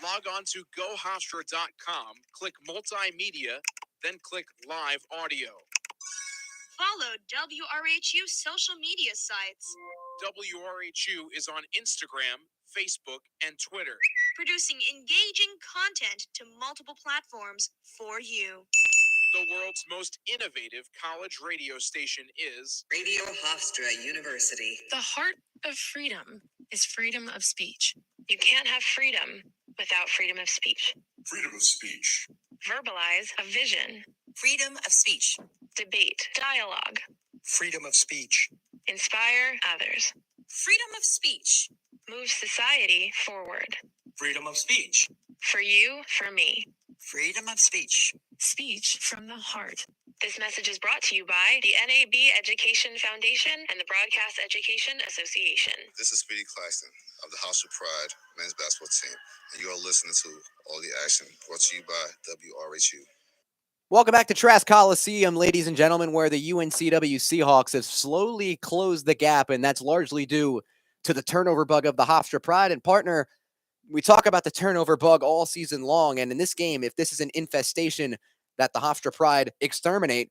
Log on to GoHofstra.com, click Multimedia, then click Live Audio. Follow WRHU social media sites, WRHU is on Instagram, Facebook, and Twitter. producing engaging content to multiple platforms for you. The world's most innovative college radio station is Radio Hofstra University. The heart of freedom is freedom of speech. You can't have freedom without freedom of speech. Freedom of speech. Verbalize a vision. Freedom of speech. Debate. Dialogue. Freedom of speech. Inspire others. Freedom of speech. Move society forward. Freedom of speech. For you, for me. Freedom of speech. Speech from the heart. This message is brought to you by the NAB Education Foundation and the Broadcast Education Association. This is Speedy Claxton of the Hofstra Pride men's basketball team, and you are listening to All the Action, brought to you by WRHU. Welcome back to Trask Coliseum, ladies and gentlemen, where the UNCW Seahawks have slowly closed the gap, and that's largely due to the turnover bug of the Hofstra Pride. And partner, we talk about the turnover bug all season long, and in this game, if this is an infestation that the Hofstra Pride exterminate,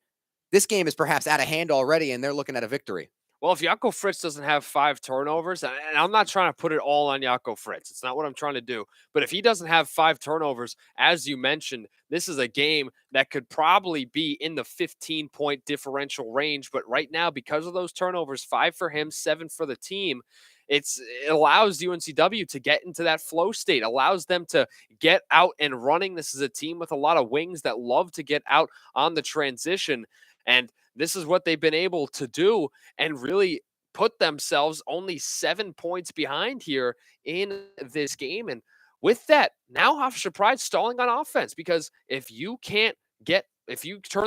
this game is perhaps out of hand already, and they're looking at a victory. Well, if Jaco Fritz doesn't have 5 turnovers, and I'm not trying to put it all on Jaco Fritz. It's not what I'm trying to do. But if he doesn't have 5 turnovers, as you mentioned, this is a game that could probably be in the 15-point differential range. But right now, because of those turnovers, 5 for him, 7 for the team, it allows UNCW to get into that flow state, allows them to get out and running. This is a team with a lot of wings that love to get out on the transition. And this is what they've been able to do and really put themselves only 7 points behind here in this game. And with that, now Hofstra Pride stalling on offense, because if you turn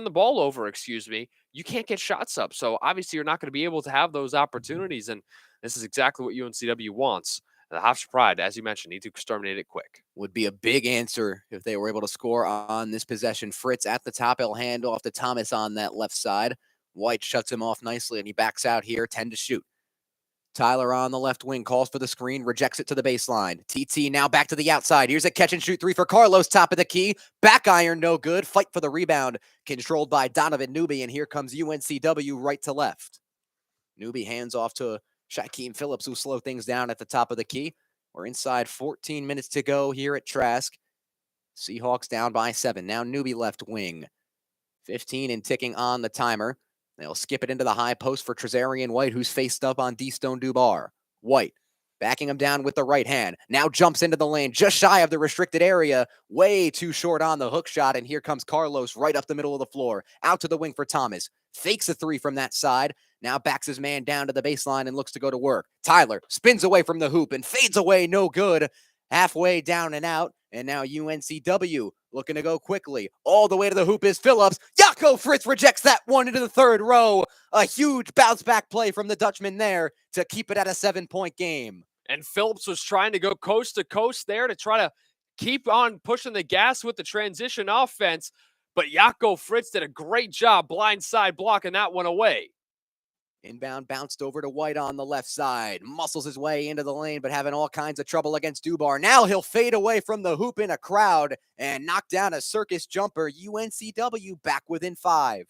the ball over, you can't get shots up. So obviously you're not going to be able to have those opportunities. And this is exactly what UNCW wants. The Hofstra Pride, as you mentioned, need to exterminate it quick. Would be a big answer if they were able to score on this possession. Fritz at the top, he'll hand off to Thomas on that left side. White shuts him off nicely, and he backs out here, 10 to shoot. Tyler on the left wing, calls for the screen, rejects it to the baseline. TT now back to the outside. Here's a catch and shoot 3 for Carlos, top of the key. Back iron, no good. Fight for the rebound, controlled by Donovan Newby, and here comes UNCW right to left. Newby hands off to Shaquem Phillips, who slow things down at the top of the key. We're inside 14 minutes to go here at Trask. Seahawks down by 7. Now Newbie left wing. 15 and ticking on the timer. They'll skip it into the high post for Trezarian White, who's faced up on D-Stone Dubar. White backing him down with the right hand. Now jumps into the lane, just shy of the restricted area. Way too short on the hook shot, and here comes Carlos right up the middle of the floor. Out to the wing for Thomas. Fakes a three from that side. Now backs his man down to the baseline and looks to go to work. Tyler spins away from the hoop and fades away, no good. Halfway down and out. And now UNCW looking to go quickly. All the way to the hoop is Phillips. Jaco Fritz rejects that one into the third row. A huge bounce back play from the Dutchman there to keep it at a 7-point game. And Phillips was trying to go coast to coast there to try to keep on pushing the gas with the transition offense. But Jaco Fritz did a great job blindside blocking that one away. Inbound bounced over to White on the left side. Muscles his way into the lane, but having all kinds of trouble against Dubar. Now he'll fade away from the hoop in a crowd and knock down a circus jumper. UNCW back within 5.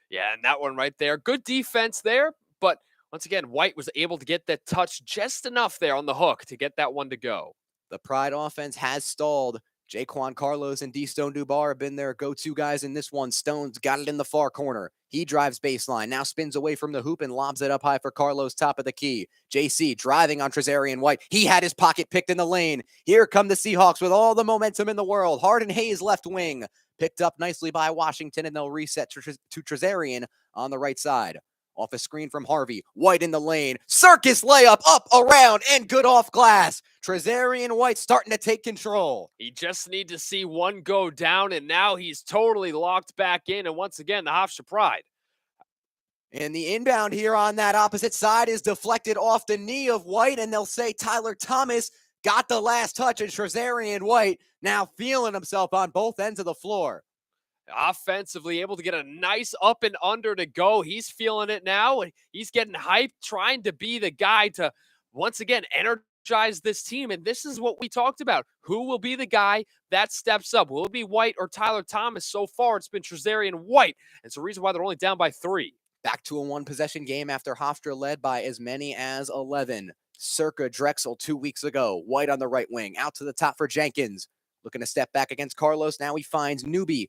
Yeah, and that one right there. Good defense there, but once again, White was able to get that touch just enough there on the hook to get that one to go. The Pride offense has stalled. Jaquan Carlos and D-Stone Dubar have been their go-to guys in this one. Stone's got it in the far corner. He drives baseline, now spins away from the hoop and lobs it up high for Carlos, top of the key. JC driving on Trezarian White. He had his pocket picked in the lane. Here come the Seahawks with all the momentum in the world. Harden Hayes left wing. Picked up nicely by Washington, and they'll reset to Trezarian on the right side. Off a screen from Harvey. White in the lane. Circus layup up, around, and good off glass. Trezarian White starting to take control. He just need to see one go down, and now he's totally locked back in. And once again, the Hofstra Pride. And the inbound here on that opposite side is deflected off the knee of White, and they'll say Tyler Thomas got the last touch, and Trezarian White now feeling himself on both ends of the floor. Offensively able to get a nice up and under to go. He's feeling it now. He's getting hyped, trying to be the guy to, once again, energize this team. And this is what we talked about. Who will be the guy that steps up? Will it be White or Tyler Thomas? So far, it's been Trezarian White. It's the reason why they're only down by 3. Back to a one-possession game after Hofstra led by as many as 11. Circa Drexel 2 weeks ago. White on the right wing. Out to the top for Jenkins. Looking to step back against Carlos. Now he finds Newbie.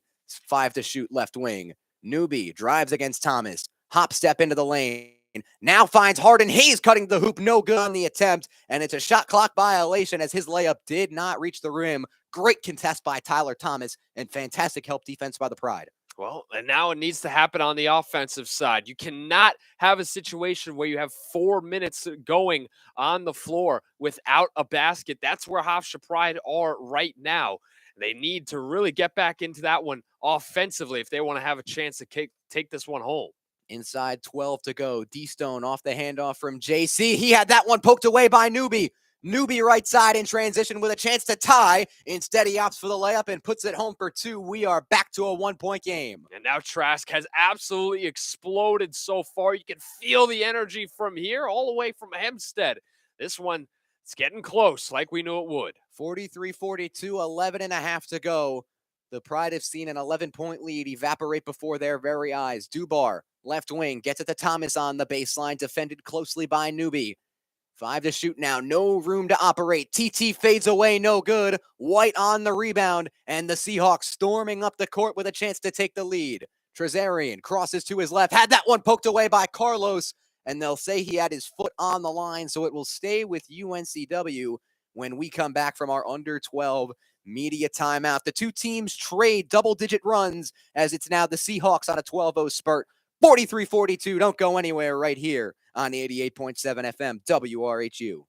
5 to shoot left wing. Newbie drives against Thomas. Hop step into the lane. Now finds Harden Hayes cutting the hoop. No good on the attempt. And it's a shot clock violation as his layup did not reach the rim. Great contest by Tyler Thomas and fantastic help defense by the Pride. Well, and now it needs to happen on the offensive side. You cannot have a situation where you have 4 minutes going on the floor without a basket. That's where Hofstra Pride are right now. They need to really get back into that one offensively if they want to have a chance to take this one home. Inside 12 to go. D-Stone off the handoff from JC. He had that one poked away by Newbie. Newbie right side in transition with a chance to tie. Instead, he opts for the layup and puts it home for 2. We are back to a 1-point game. And now Trask has absolutely exploded so far. You can feel the energy from here all the way from Hempstead. This one, it's getting close like we knew it would. 43-42, 11 and a half to go. The Pride have seen an 11-point lead evaporate before their very eyes. Dubar, left wing, gets it to Thomas on the baseline, defended closely by Newbie. 5 to shoot now, no room to operate. TT fades away, no good. White on the rebound, and the Seahawks storming up the court with a chance to take the lead. Trezarian crosses to his left, had that one poked away by Carlos, and they'll say he had his foot on the line, so it will stay with UNCW when we come back from our under 12 media timeout. The two teams trade double-digit runs as it's now the Seahawks on a 12-0 spurt. 43-42, don't go anywhere right here on 88.7 FM WRHU. You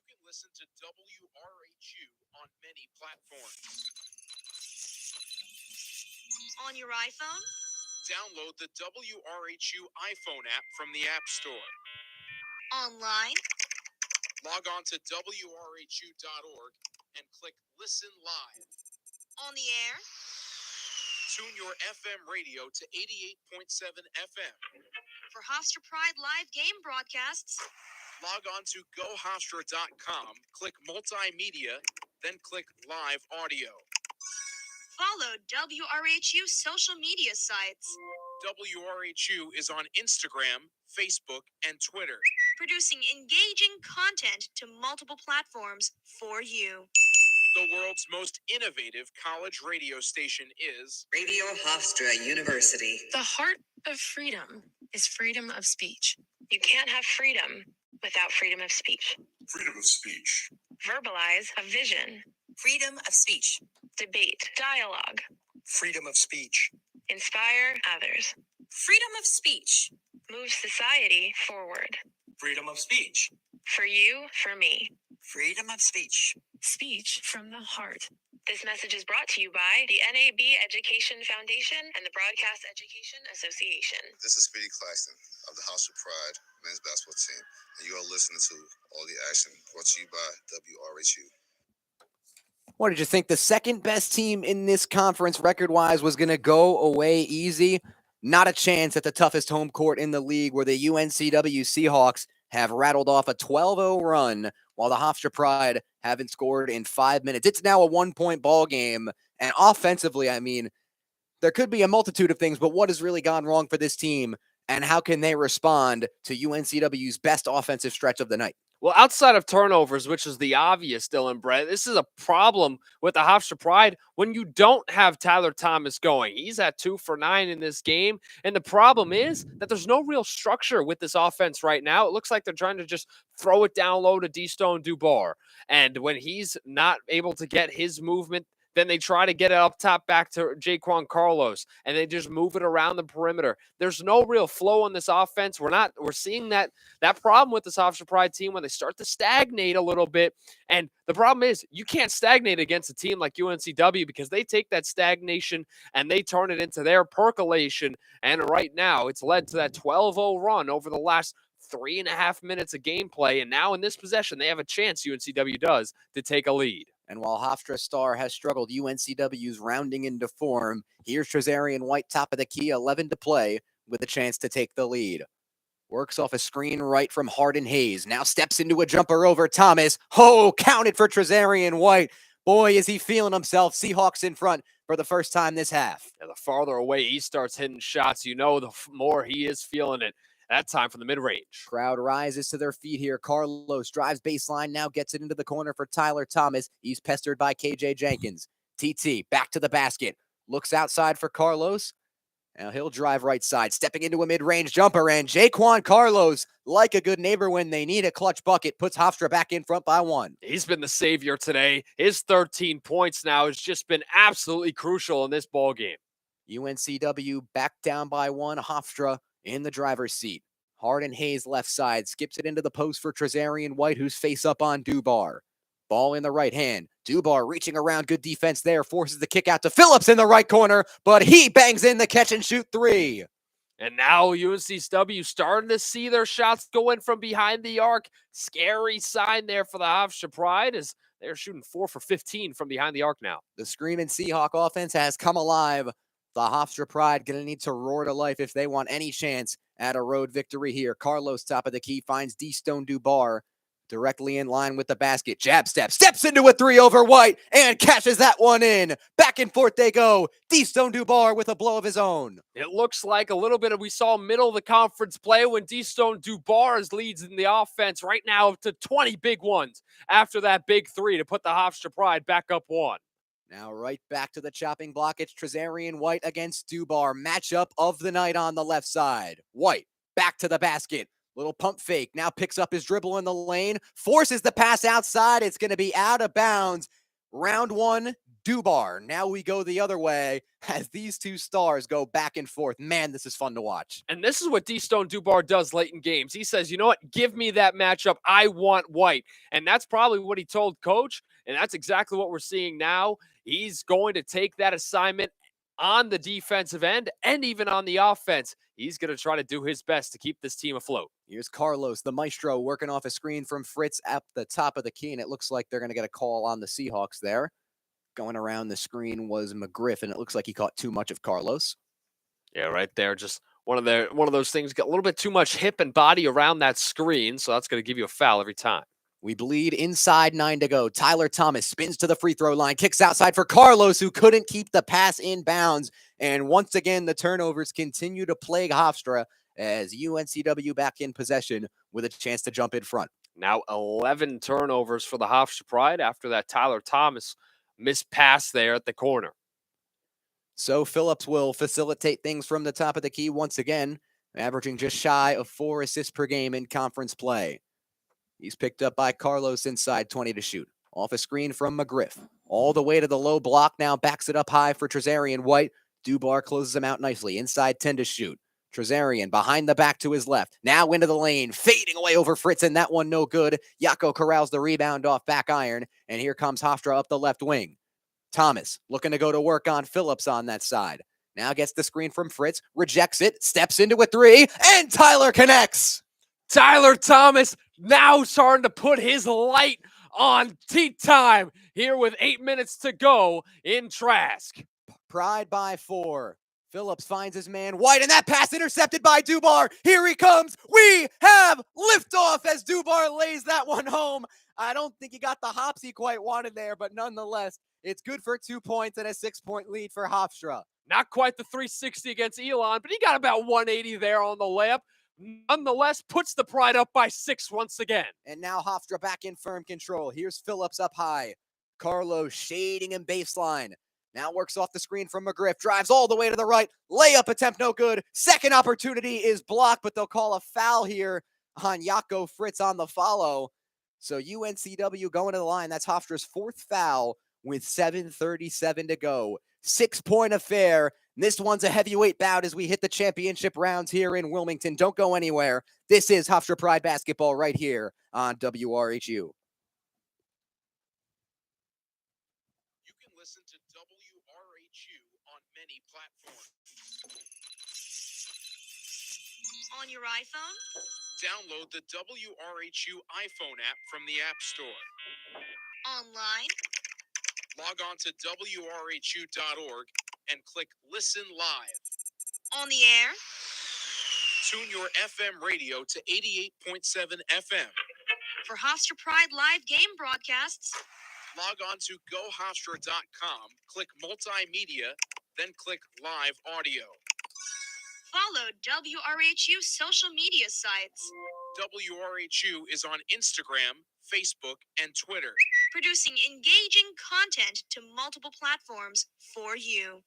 can listen to WRHU on many platforms. On your iPhone? Download the WRHU iPhone app from the App Store. Online? Log on to WRHU.org and click Listen Live. On the air? Tune your FM radio to 88.7 FM. For Hofstra Pride live game broadcasts? Log on to GoHofstra.com, click Multimedia, then click Live Audio. Follow WRHU social media sites. WRHU is on Instagram, Facebook, and Twitter. producing engaging content to multiple platforms for you. The world's most innovative college radio station is Radio Hofstra University. The heart of freedom is freedom of speech. You can't have freedom without freedom of speech. Freedom of speech. Verbalize a vision. Freedom of speech. Debate. Dialogue. Freedom of speech. Inspire others. Freedom of speech. Move society forward. Freedom of speech. For you, for me. Freedom of speech. Speech from the heart. This message is brought to you by the NAB Education Foundation and the Broadcast Education Association. This is Speedy Claxton of the Hofstra Pride men's basketball team, and you are listening to All the Action, brought to you by WRHU. What did you think? The second best team in this conference record-wise was going to go away easy? Not a chance at the toughest home court in the league, where the UNCW Seahawks have rattled off a 12-0 run, while the Hofstra Pride haven't scored in 5 minutes. It's now a one-point ball game, and offensively, I mean, there could be a multitude of things, but what has really gone wrong for this team, and how can they respond to UNCW's best offensive stretch of the night? Well, outside of turnovers, which is the obvious, Dylan Brett, this is a problem with the Hofstra Pride when you don't have Tyler Thomas going. He's at 2 for 9 in this game. And the problem is that there's no real structure with this offense right now. It looks like they're trying to just throw it down low to D-Stone Dubar. And when he's not able to get his movement, then they try to get it up top back to Jaquan Carlos, and they just move it around the perimeter. There's no real flow on this offense. We're seeing that problem with this Hofstra Pride team when they start to stagnate a little bit. And the problem is you can't stagnate against a team like UNCW, because they take that stagnation and they turn it into their percolation. And right now it's led to that 12-0 run over the last 3.5 minutes of gameplay. And now in this possession, they have a chance, UNCW does, to take a lead. And while Hofstra Star has struggled, UNCW's rounding into form. Here's Trezarian White, top of the key, 11 to play, with a chance to take the lead. Works off a screen right from Hardin Hayes. Now steps into a jumper over Thomas. Oh, counted for Trezarian White. Boy, is he feeling himself. Seahawks in front for the first time this half. And the farther away he starts hitting shots, the more he is feeling it. That time from the mid-range. Crowd rises to their feet here. Carlos drives baseline, now gets it into the corner for Tyler Thomas. He's pestered by KJ Jenkins. TT back to the basket. Looks outside for Carlos. Now he'll drive right side, stepping into a mid-range jumper, and Jaquan Carlos, like a good neighbor when they need a clutch bucket, puts Hofstra back in front by 1. He's been the savior today. His 13 points now has just been absolutely crucial in this ball game. UNCW back down by 1. Hofstra in the driver's seat. Hardin Hayes left side, skips it into the post for Trezarian White, who's face up on Dubar. Ball in the right hand. Dubar reaching around, good defense there, forces the kick out to Phillips in the right corner, but he bangs in the catch and shoot 3. And now UNCW starting to see their shots going from behind the arc. Scary sign there for the Hofstra Pride, as they're shooting 4 for 15 from behind the arc now. The Screaming Seahawk offense has come alive. The Hofstra Pride going to need to roar to life if they want any chance at a road victory here. Carlos, top of the key, finds D-Stone Dubar directly in line with the basket. Jab step, steps into a 3 over White, and cashes that one in. Back and forth they go. D-Stone Dubar with a blow of his own. It looks like a little bit of, we saw middle of the conference play when D-Stone Dubar's leads in the offense right now up to 20 big ones after that big 3 to put the Hofstra Pride back up 1. Now right back to the chopping block. It's Trezarian White against Dubar. Matchup of the night on the left side. White back to the basket. Little pump fake. Now picks up his dribble in the lane. Forces the pass outside. It's going to be out of bounds. Round 1, Dubar. Now we go the other way as these two stars go back and forth. Man, this is fun to watch. And this is what D-Stone Dubar does late in games. He says, you know what? Give me that matchup. I want White. And that's probably what he told Coach. And that's exactly what we're seeing now. He's going to take that assignment on the defensive end and even on the offense. He's going to try to do his best to keep this team afloat. Here's Carlos, the maestro, working off a screen from Fritz at the top of the key, and it looks like they're going to get a call on the Seahawks there. Going around the screen was McGriff, and it looks like he caught too much of Carlos. Yeah, right there. Just one of those things, got a little bit too much hip and body around that screen, so that's going to give you a foul every time. We bleed inside 9 to go. Tyler Thomas spins to the free throw line, kicks outside for Carlos, who couldn't keep the pass in bounds. And once again, the turnovers continue to plague Hofstra as UNCW back in possession with a chance to jump in front. Now 11 turnovers for the Hofstra Pride after that Tyler Thomas missed pass there at the corner. So Phillips will facilitate things from the top of the key once again, averaging just shy of 4 assists per game in conference play. He's picked up by Carlos inside 20 to shoot. Off a screen from McGriff. All the way to the low block now, backs it up high for Trezarian White. Dubar closes him out nicely. Inside 10 to shoot. Trezarian behind the back to his left. Now into the lane, fading away over Fritz, and that one no good. Yako corrals the rebound off back iron, and here comes Hofstra up the left wing. Thomas looking to go to work on Phillips on that side. Now gets the screen from Fritz, rejects it, steps into a three, and Tyler connects. Tyler Thomas now starting to put his light on tea time here with 8 minutes to go in Trask. Pride by 4. Phillips finds his man White, and that pass intercepted by Dubar. Here he comes. We have liftoff as Dubar lays that one home. I don't think he got the hops he quite wanted there, but nonetheless, it's good for 2 points and a 6-point lead for Hofstra. Not quite the 360 against Elon, but he got about 180 there on the layup. Nonetheless, puts the Pride up by 6 once again. And now Hofstra back in firm control. Here's Phillips up high. Carlos shading him baseline. Now works off the screen from McGriff. Drives all the way to the right. Layup attempt no good. Second opportunity is blocked, but they'll call a foul here on Yako Fritz on the follow. So UNCW going to the line. That's Hofstra's 4th foul with 7:37 to go. 6-point affair. This one's a heavyweight bout as we hit the championship rounds here in Wilmington. Don't go anywhere. This is Hofstra Pride basketball right here on WRHU. You can listen to WRHU on many platforms. On your iPhone, Download the WRHU iPhone app from the App Store. online, Log on to WRHU.org and click Listen Live. on the air, Tune your FM radio to 88.7 FM. for Hofstra Pride live game broadcasts, Log on to GoHofstra.com, click Multimedia, then click Live Audio. follow WRHU social media sites, WRHU is on Instagram, Facebook, and Twitter. producing engaging content to multiple platforms for you.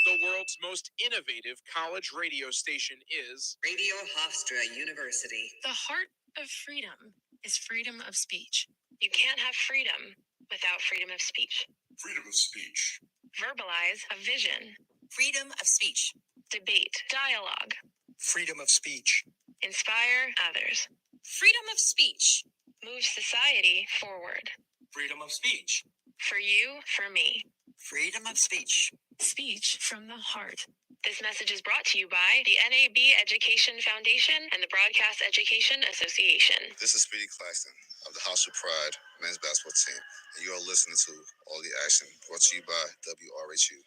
The world's most innovative college radio station is Radio Hofstra University. The heart of freedom is freedom of speech. You can't have freedom without freedom of speech. Freedom of speech. Verbalize a vision, Freedom of speech. debate, dialogue, Freedom of speech. inspire others, Freedom of speech. move society forward. Freedom of speech. For you, for me. Freedom of speech. Speech from the heart. This message is brought to you by the NAB Education Foundation and the Broadcast Education Association. This is Speedy Claxton of the Hofstra Pride men's basketball team, and you are listening to All the Action, brought to you by WRHU.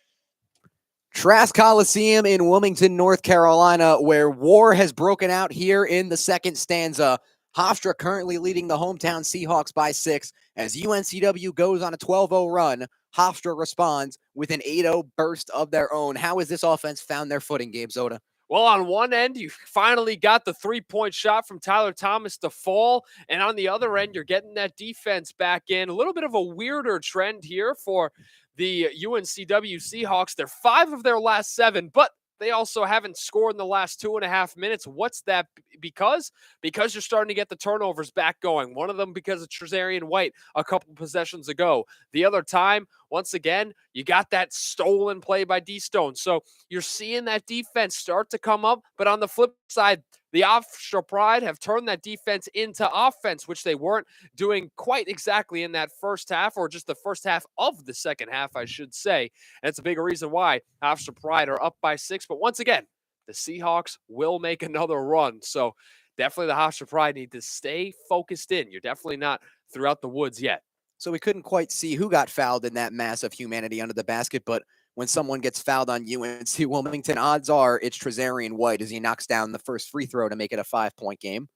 Trask Coliseum in Wilmington, North Carolina, where war has broken out here in the second stanza. Hofstra currently leading the hometown Seahawks by 6 as UNCW goes on a 12-0 run. Hofstra responds with an 8-0 burst of their own. How has this offense found their footing, Gabe Zoda? Well, on one end, you finally got the 3-point shot from Tyler Thomas to fall. And on the other end, you're getting that defense back in. A little bit of a weirder trend here for the UNCW Seahawks. They're 5 of their last 7, but they also haven't scored in the last 2.5 minutes. What's that because? Because you're starting to get the turnovers back going. One of them because of Trezarian White a couple possessions ago. The other time, once again, you got that stolen play by D-Stone. So you're seeing that defense start to come up. But on the flip side, the Hofstra Pride have turned that defense into offense, which they weren't doing quite exactly in that first half, or just the first half of the second half, I should say. And it's a big reason why Hofstra Pride are up by 6. But once again, the Seahawks will make another run. So definitely the Hofstra Pride need to stay focused in. You're definitely not throughout the woods yet. So we couldn't quite see who got fouled in that mass of humanity under the basket, but when someone gets fouled on UNC Wilmington, odds are it's Trezarian White as he knocks down the first free throw to make it a 5-point game.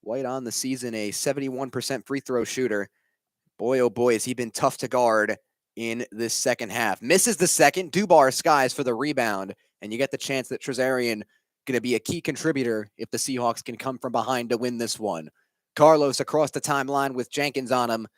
White on the season, a 71% free throw shooter. Boy, oh boy, has he been tough to guard in this second half. Misses the second. Dubar skies for the rebound, and you get the chance that Trezarian going to be a key contributor if the Seahawks can come from behind to win this one. Carlos across the timeline with Jenkins on him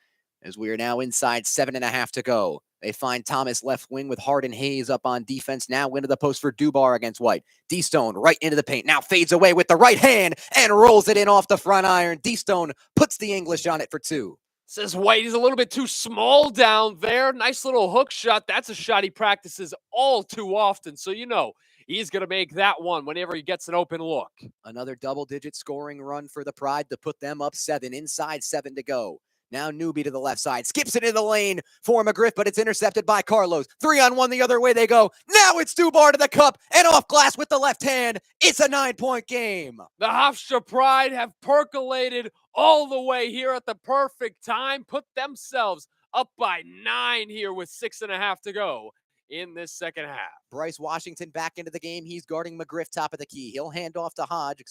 as we are now inside 7.5 to go. They find Thomas left wing with Hardin Hayes up on defense. Now into the post for Dubar against White. D-Stone right into the paint. Now fades away with the right hand and rolls it in off the front iron. D-Stone puts the English on it for 2. Says White, he's a little bit too small down there. Nice little hook shot. That's a shot he practices all too often. So, he's going to make that one whenever he gets an open look. Another double-digit scoring run for the Pride to put them up 7. Inside 7 to go. Now Newby to the left side. Skips it in the lane for McGriff, but it's intercepted by Carlos. 3-on-1 the other way they go. Now it's Dubar to the cup and off glass with the left hand. It's a 9-point game. The Hofstra Pride have percolated all the way here at the perfect time. Put themselves up by 9 here with 6.5 to go in this second half. Bryce Washington back into the game. He's guarding McGriff top of the key. He'll hand off to Hodge.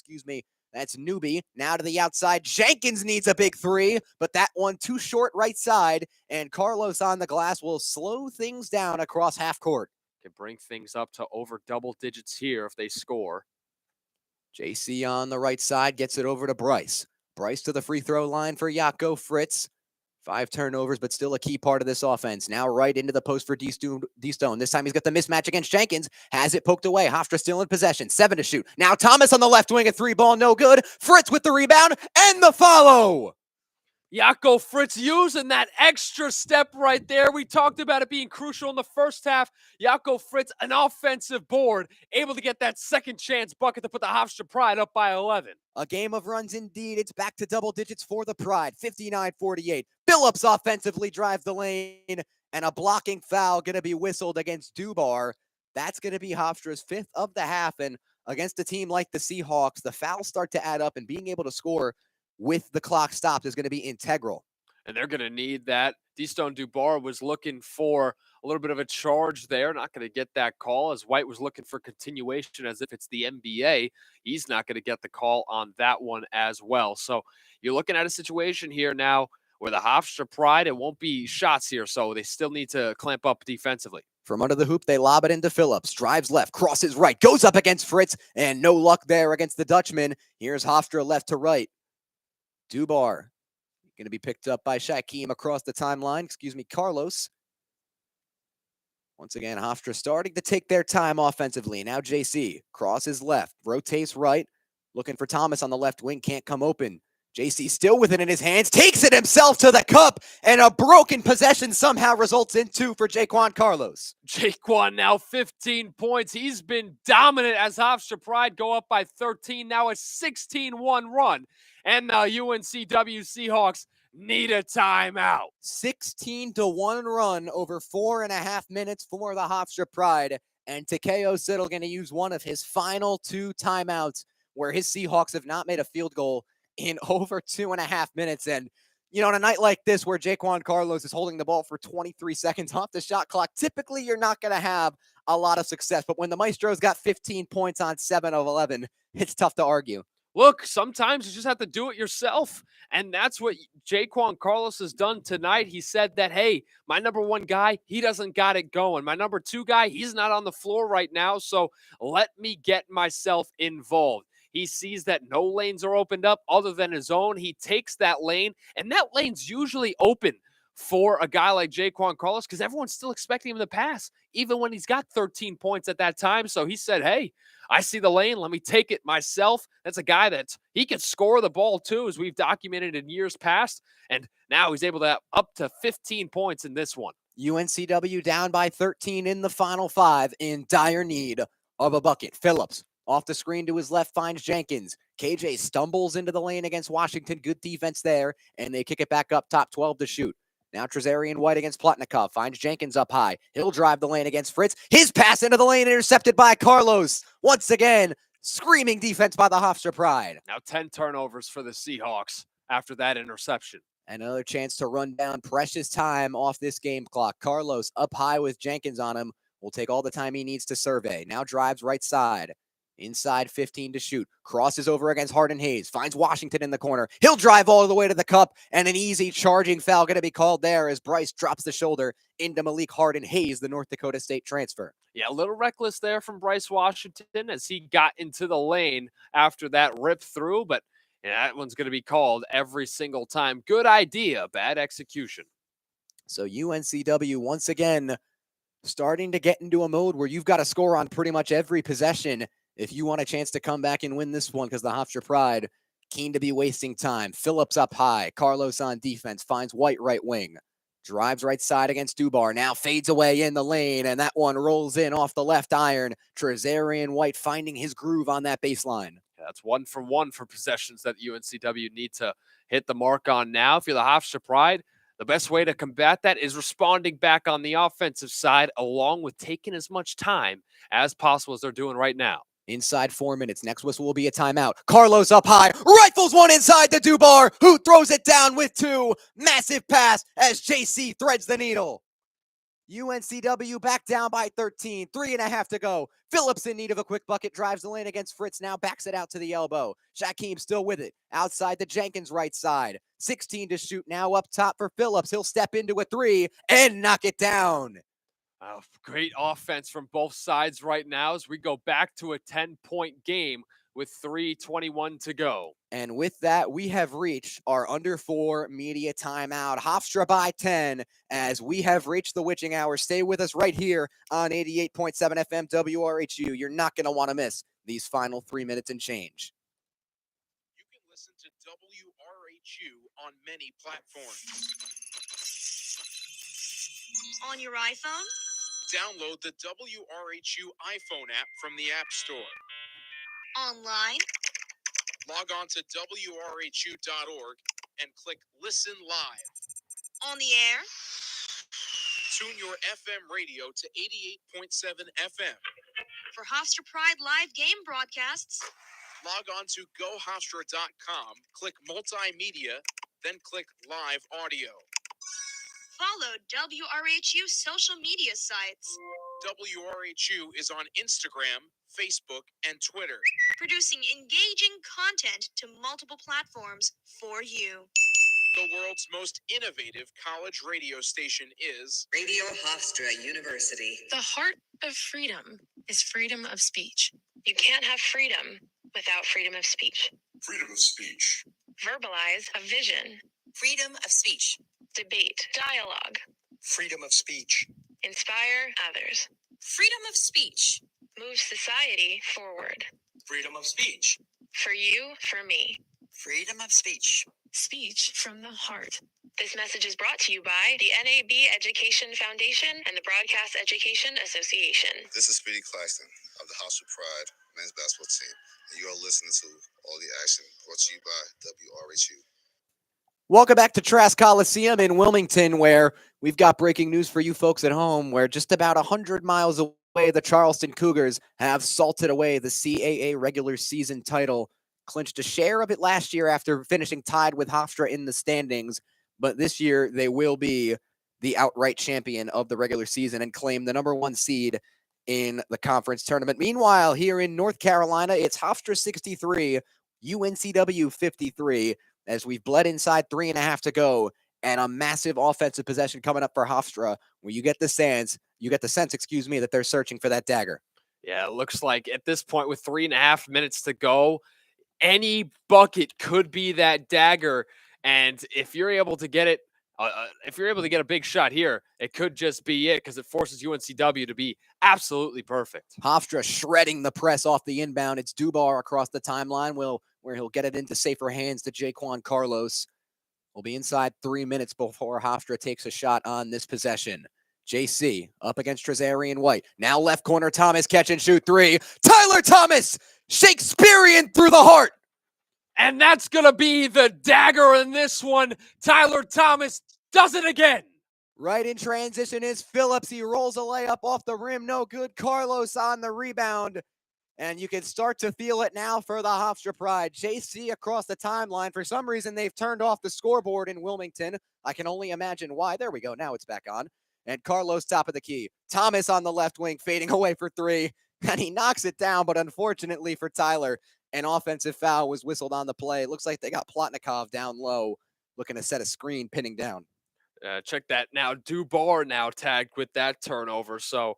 That's Newby. Now to the outside. Jenkins needs a big 3, but that one too short right side. And Carlos on the glass will slow things down across half court. Can bring things up to over double digits here if they score. JC on the right side gets it over to Bryce. Bryce to the free throw line for Jaco Fritz. 5 turnovers, but still a key part of this offense. Now right into the post for D-Stone. This time he's got the mismatch against Jenkins. Has it poked away. Hofstra still in possession. 7 to shoot. Now Thomas on the left wing, a 3-ball, no good. Fritz with the rebound and the follow. Jaco Fritz using that extra step right there. We talked about it being crucial in the first half. Jaco Fritz, an offensive board, able to get that second chance bucket to put the Hofstra Pride up by 11. A game of runs indeed. It's back to double digits for the Pride. 59-48. Phillips offensively drives the lane, and a blocking foul going to be whistled against Dubar. That's going to be Hofstra's 5th of the half, and against a team like the Seahawks, the fouls start to add up, and being able to score with the clock stopped is going to be integral. And they're going to need that. D-Stone Dubar was looking for a little bit of a charge there. Not going to get that call, as White was looking for continuation as if it's the NBA. He's not going to get the call on that one as well. So you're looking at a situation here now where the Hofstra Pride, it won't be shots here, so they still need to clamp up defensively. From under the hoop, they lob it into Phillips. Drives left, crosses right, goes up against Fritz, and no luck there against the Dutchman. Here's Hofstra left to right. Dubar going to be picked up by Shaquem across the timeline. Carlos. Once again, Hofstra starting to take their time offensively. Now JC crosses left, rotates right, looking for Thomas on the left wing, can't come open. JC still with it in his hands, takes it himself to the cup, and a broken possession somehow results in 2 for Jaquan Carlos. Jaquan now 15 points. He's been dominant as Hofstra Pride go up by 13. Now a 16-1 run. And the UNCW Seahawks need a timeout. 16-1 run over 4.5 minutes for the Hofstra Pride. And Takeo Siddle going to use one of his final 2 timeouts where his Seahawks have not made a field goal in over 2.5 minutes. And, on a night like this where Jaquan Carlos is holding the ball for 23 seconds off the shot clock, typically you're not going to have a lot of success. But when the Maestro's got 15 points on 7 of 11, it's tough to argue. Look, sometimes you just have to do it yourself. And that's what Jaquan Carlos has done tonight. He said that, hey, my number 1 guy, he doesn't got it going. My number 2 guy, he's not on the floor right now. So let me get myself involved. He sees that no lanes are opened up other than his own. He takes that lane, and that lane's usually open for a guy like Jaquan Carlos because everyone's still expecting him to pass, even when he's got 13 points at that time. So he said, hey, I see the lane. Let me take it myself. That's a guy that he can score the ball too, as we've documented in years past. And now he's able to have up to 15 points in this one. UNCW down by 13 in the final 5 in dire need of a bucket. Phillips off the screen to his left finds Jenkins. KJ stumbles into the lane against Washington. Good defense there. And they kick it back up top 12 to shoot. Now Trezarian White against Plotnikov. Finds Jenkins up high. He'll drive the lane against Fritz. His pass into the lane intercepted by Carlos. Once again, screaming defense by the Hofstra Pride. Now 10 turnovers for the Seahawks after that interception. Another chance to run down precious time off this game clock. Carlos up high with Jenkins on him. Will take all the time he needs to survey. Now drives right side. Inside 15 to shoot. Crosses over against Harden Hayes. Finds Washington in the corner. He'll drive all the way to the cup, and an easy charging foul going to be called there as Bryce drops the shoulder into Malik Harden Hayes, the North Dakota State transfer. Yeah, a little reckless there from Bryce Washington as he got into the lane after that rip through, but that one's going to be called every single time. Good idea, bad execution. So UNCW once again starting to get into a mode where you've got to score on pretty much every possession if you want a chance to come back and win this one, because the Hofstra Pride keen to be wasting time. Phillips up high. Carlos on defense. Finds White right wing. Drives right side against Dubar. Now fades away in the lane, and that one rolls in off the left iron. Trezarian White finding his groove on that baseline. Yeah, that's 1 for 1 for possessions that UNCW need to hit the mark on now. If you're the Hofstra Pride, the best way to combat that is responding back on the offensive side, along with taking as much time as possible as they're doing right now. Inside 4 minutes. Next whistle will be a timeout. Carlos up high. Rifles one inside to Dubar, who throws it down with 2. Massive pass as JC threads the needle. UNCW back down by 13. 3.5 to go. Phillips in need of a quick bucket. Drives the lane against Fritz. Now backs it out to the elbow. Shaquem still with it. Outside the Jenkins right side. 16 to shoot now up top for Phillips. He'll step into a 3 and knock it down. Great offense from both sides right now as we go back to a 10-point game with 3:21 to go. And with that, we have reached our under 4 media timeout. Hofstra by 10 as we have reached the witching hour. Stay with us right here on 88.7 FM WRHU. You're not going to want to miss these final 3 minutes and change. You can listen to WRHU on many platforms. On your iPhone, Download the WRHU iPhone app from the App Store. online, Log on to WRHU.org and click Listen Live. on the air, Tune your FM radio to 88.7 FM. for Hofstra Pride live game broadcasts, Log on to GoHofstra.com, click Multimedia, then click Live Audio. follow WRHU social media sites, WRHU is on Instagram, Facebook, and Twitter. producing engaging content to multiple platforms for you. The world's most innovative college radio station is Radio Hofstra University. The heart of freedom is freedom of speech. You can't have freedom without freedom of speech. Freedom of speech. Verbalize a vision. Freedom of speech. Debate. Dialogue. Freedom of speech. Inspire others. Freedom of speech. Move society forward. Freedom of speech. For you, for me. Freedom of speech. Speech from the heart. This message is brought to you by the NAB Education Foundation and the Broadcast Education Association. This is Speedy Claxton of the Hofstra Pride men's basketball team, and you are listening to All the Action, brought to you by WRHU. Welcome back to Trask Coliseum in Wilmington, where we've got breaking news for you folks at home, where just about 100 miles away, the Charleston Cougars have salted away the CAA regular season title, clinched a share of it last year after finishing tied with Hofstra in the standings, but this year they will be the outright champion of the regular season and claim the number 1 seed in the conference tournament. Meanwhile, here in North Carolina, it's Hofstra 63, UNCW 53, as we've bled inside 3.5 to go, and a massive offensive possession coming up for Hofstra, where you get the sense, that they're searching for that dagger. Yeah, it looks like at this point with 3.5 minutes to go, any bucket could be that dagger. And if you're able to get it, if you're able to get a big shot here, it could just be it because it forces UNCW to be absolutely perfect. Hofstra shredding the press off the inbound. It's Dubar across the timeline, where he'll get it into safer hands to Jaquan Carlos. We'll be inside 3 minutes before Hofstra takes a shot on this possession. JC up against Trezarian White. Now left corner, Thomas catch and shoot 3. Tyler Thomas, Shakespearean through the heart. And that's going to be the dagger in this one. Tyler Thomas does it again. Right in transition is Phillips. He rolls a layup off the rim. No good. Carlos on the rebound. And you can start to feel it now for the Hofstra Pride. JC across the timeline. For some reason, they've turned off the scoreboard in Wilmington. I can only imagine why. There we go. Now it's back on. And Carlos top of the key. Thomas on the left wing, fading away for 3. and he knocks it down, but unfortunately for Tyler, an offensive foul was whistled on the play. It looks like they got Plotnikov down low, looking to set a screen, pinning down. Check that now. Dubar now tagged with that turnover. So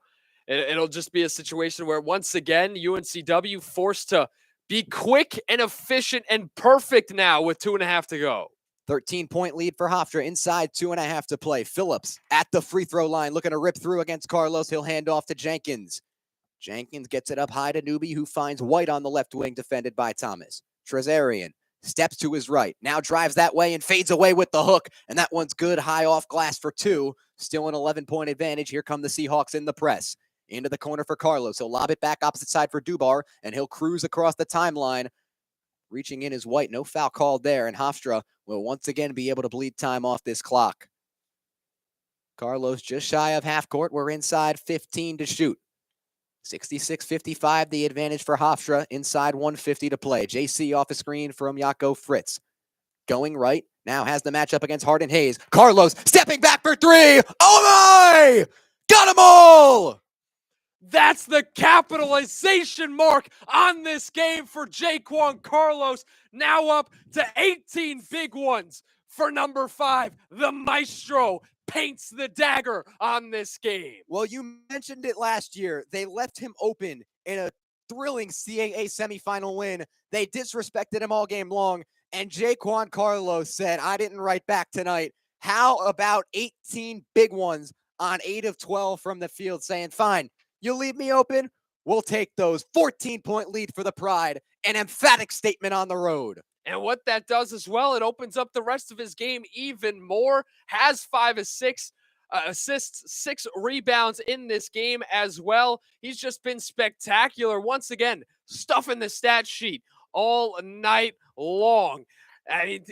it'll just be a situation where once again, UNCW forced to be quick and efficient and perfect now with 2.5 to go. 13-point lead for Hofstra, inside 2.5 to play. Phillips at the free throw line, looking to rip through against Carlos. He'll hand off to Jenkins. Jenkins gets it up high to Newby, who finds White on the left wing, defended by Thomas. Trezarian steps to his right, now drives that way and fades away with the hook, and that one's good, high off glass for two. Still an 11-point advantage. Here come the Seahawks in the press. Into the corner for Carlos. He'll lob it back opposite side for Dubar, and he'll cruise across the timeline. Reaching in is White. No foul called there, and Hofstra will once again be able to bleed time off this clock. Carlos just shy of half court. We're inside 15 to shoot. 66-55, the advantage for Hofstra. Inside 150 to play. JC off a screen from Jaco Fritz. Going right. Now has the matchup against Hardin Hayes. Carlos stepping back for three. Oh my! Got them all! That's the capitalization mark on this game for Jaquan Carlos. Now up to 18 big ones for number 5. The Maestro paints the dagger on this game. Well, you mentioned it last year. They left him open in a thrilling CAA semifinal win. They disrespected him all game long, and Jaquan Carlos said, I didn't write back tonight. How about 18 big ones on 8 of 12 from the field, saying, fine, you leave me open, we'll take those. 14-point lead for the Pride, an emphatic statement on the road. And what that does as well, it opens up the rest of his game even more. Has 5 assists, 6 rebounds in this game as well. He's just been spectacular. Once again, stuffing the stat sheet all night long. I mean,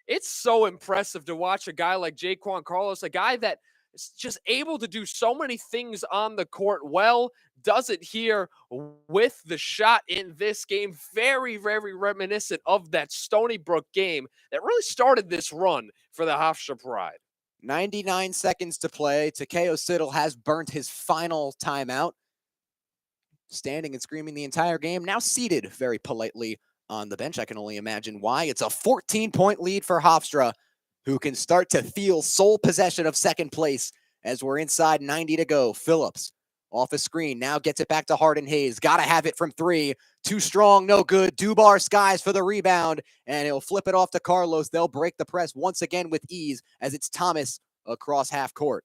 it's so impressive to watch a guy like Jaquan Carlos, a guy that is just able to do so many things on the court well, does it here with the shot in this game. Very, very reminiscent of that Stony Brook game that really started this run for the Hofstra Pride. 99 seconds to play. Takeo Siddle has burnt his final timeout. Standing and screaming the entire game. Now seated very politely on the bench. I can only imagine why. It's a 14-point lead for Hofstra, who can start to feel sole possession of second place as we're inside 90 to go. Phillips off a screen, now gets it back to Hardin Hayes. Got to have it from 3. Too strong, no good. Dubar skies for the rebound, and he'll flip it off to Carlos. They'll break the press once again with ease as it's Thomas across half court.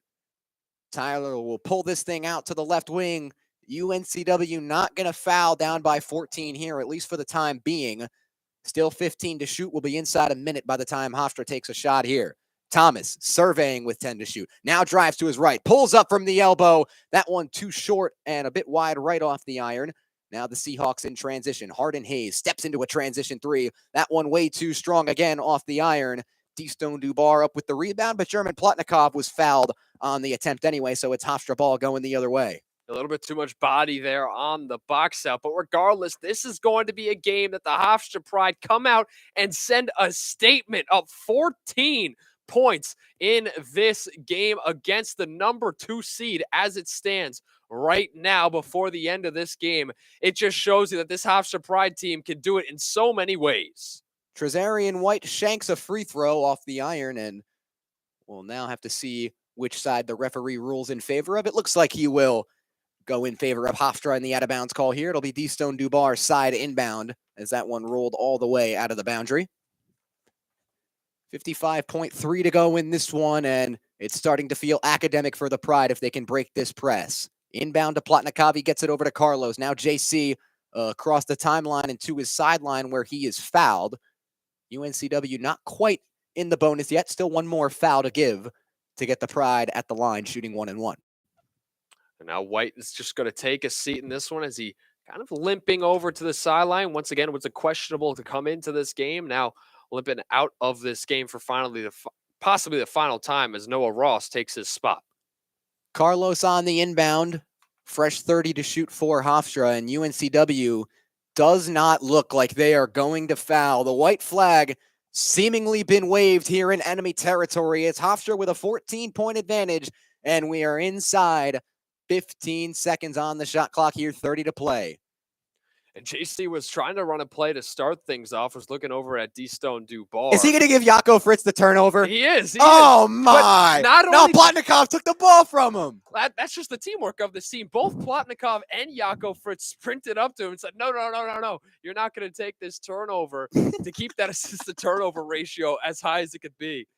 Tyler will pull this thing out to the left wing. UNCW not going to foul, down by 14 here, at least for the time being. Still 15 to shoot. Will be inside a minute by the time Hofstra takes a shot here. Thomas surveying with 10 to shoot. Now drives to his right. Pulls up from the elbow. That one too short and a bit wide right off the iron. Now the Seahawks in transition. Hardin Hayes steps into a transition 3. That one way too strong again off the iron. D-Stone Dubar up with the rebound, but German Plotnikov was fouled on the attempt anyway, so it's Hofstra ball going the other way. A little bit too much body there on the box out. But regardless, this is going to be a game that the Hofstra Pride come out and send a statement of 14 points in this game against the number 2 seed as it stands right now before the end of this game. It just shows you that this Hofstra Pride team can do it in so many ways. Trezarian White shanks a free throw off the iron, and we'll now have to see which side the referee rules in favor of. It looks like he will go in favor of Hofstra in the out-of-bounds call here. It'll be D-Stone Dubar side inbound as that one rolled all the way out of the boundary. 55.3 to go in this one, and it's starting to feel academic for the Pride if they can break this press. Inbound to Plotnikov, he gets it over to Carlos. Now JC across the timeline and to his sideline where he is fouled. UNCW not quite in the bonus yet. Still one more foul to give to get the Pride at the line, shooting 1-1. And now White is just going to take a seat in this one as he kind of limping over to the sideline. Once again, it was a questionable to come into this game. Now limping out of this game for possibly the final time as Noah Ross takes his spot. Carlos on the inbound. Fresh 30 to shoot for Hofstra, and UNCW does not look like they are going to foul. The white flag seemingly been waved here in enemy territory. It's Hofstra with a 14-point advantage, and we are inside 15 seconds on the shot clock here, 30 to play. And JC was trying to run a play to start things off, was looking over at D-Stone Dubar. Is he going to give Jaco Fritz the turnover? He is. Oh, is. my. Not No, only Plotnikov took the ball from him. that's just the teamwork of this team. Both Plotnikov and Jaco Fritz sprinted up to him and said, no. You're not going to take this turnover to keep that assist-to-turnover ratio as high as it could be.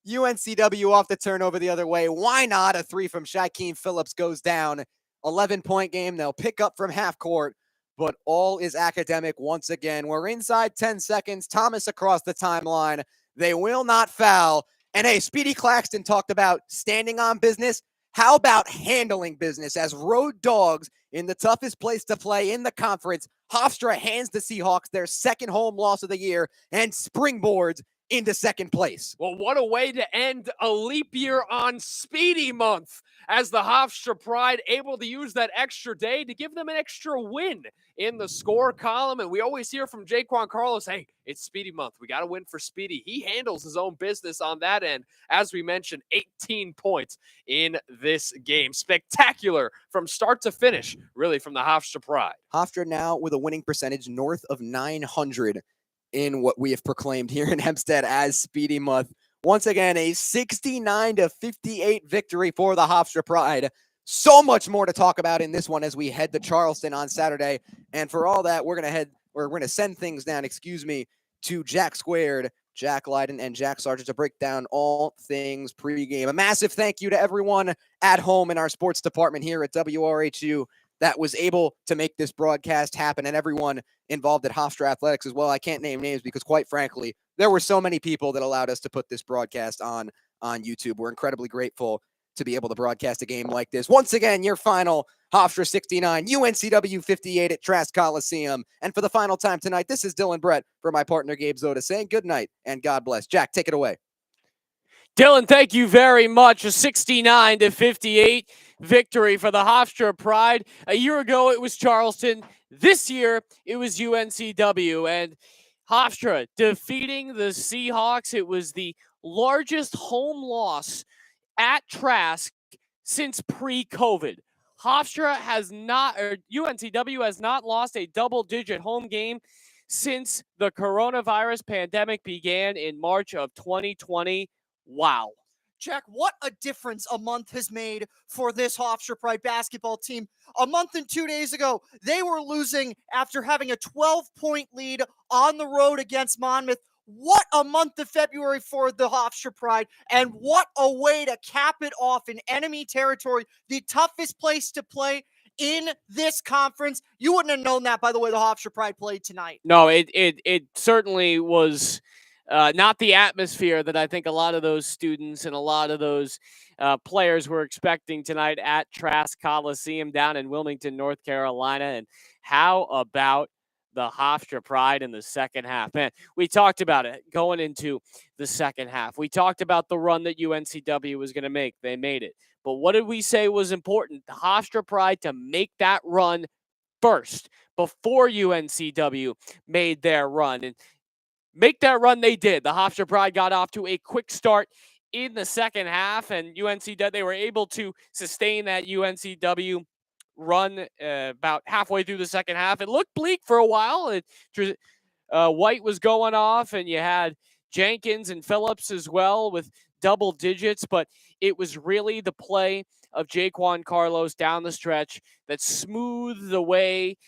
UNCW off the turnover the other way. Why not? A three from Shaquem Phillips goes down. 11-point game. They'll pick up from half court, but all is academic once again. We're inside 10 seconds. Thomas across the timeline. They will not foul. And hey, Speedy Claxton talked about standing on business. How about handling business as road dogs in the toughest place to play in the conference? Hofstra hands the Seahawks their second home loss of the year and springboards into second place. Well, what a way to end a leap year on Speedy Month, as the Hofstra Pride able to use that extra day to give them an extra win in the score column. And we always hear from Jaquan Carlos, hey, it's Speedy Month. We got to win for Speedy. He handles his own business on that end. As we mentioned, 18 points in this game. Spectacular from start to finish, really, from the Hofstra Pride. Hofstra now with a winning percentage north of 900 in what we have proclaimed here in Hempstead as Speedy Month. Once again, a 69-58 victory for the Hofstra Pride. So much more to talk about in this one as we head to Charleston on Saturday. And for all that, we're going to send things down, to Jack Squared, Jack Lydon, and Jack Sargent to break down all things pregame. A massive thank you to everyone at home in our sports department here at WRHU that was able to make this broadcast happen, and everyone involved at Hofstra Athletics as well. I can't name names because, quite frankly, there were so many people that allowed us to put this broadcast on YouTube. We're incredibly grateful to be able to broadcast a game like this. Once again, your final, Hofstra 69, UNCW 58 at Trask Coliseum. And for the final time tonight, this is Dylan Brett for my partner Gabe Zoda saying good night and God bless. Jack, take it away. Dylan, thank you very much. A 69-58 victory for the Hofstra Pride. A year ago, it was Charleston. This year, it was UNCW. And Hofstra defeating the Seahawks. It was the largest home loss at Trask since pre-COVID. Hofstra has not, or UNCW has not lost a double-digit home game since the coronavirus pandemic began in March of 2020. Wow. Jack, what a difference a month has made for this Hofstra Pride basketball team. A month and 2 days ago, they were losing after having a 12-point lead on the road against Monmouth. What a month of February for the Hofstra Pride, and what a way to cap it off in enemy territory, the toughest place to play in this conference. You wouldn't have known that by the way the Hofstra Pride played tonight. No, it certainly was not the atmosphere that I think a lot of those students and a lot of those players were expecting tonight at Trask Coliseum down in Wilmington, North Carolina. And how about the Hofstra Pride in the second half? Man, we talked about it going into the second half. We talked about the run that UNCW was going to make. They made it. But what did we say was important? The Hofstra Pride to make that run first before UNCW made their run. And make that run they did. The Hofstra Pride got off to a quick start in the second half, and UNCW, they were able to sustain that UNCW run about halfway through the second half. It looked bleak for a while. White was going off, and you had Jenkins and Phillips as well with double digits, but it was really the play of Jaquan Carlos down the stretch that smoothed the way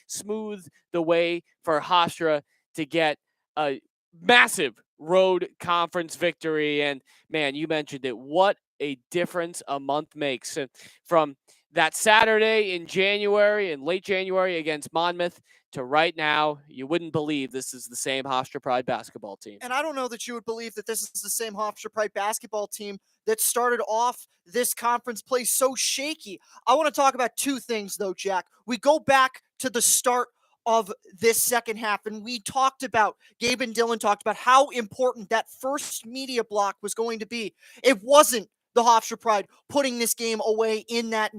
for Hofstra to get a massive road conference victory. And man, you mentioned it. What a difference a month makes. And from that Saturday in January, in late January against Monmouth, to right now, you wouldn't believe this is the same Hofstra Pride basketball team. And I don't know that you would believe that this is the same Hofstra Pride basketball team that started off this conference play so shaky. I want to talk about two things, though, Jack. We go back to the start of this second half, and we talked about, Gabe and Dylan talked about how important that first media block was going to be. It wasn't the Hofstra Pride putting this game away in that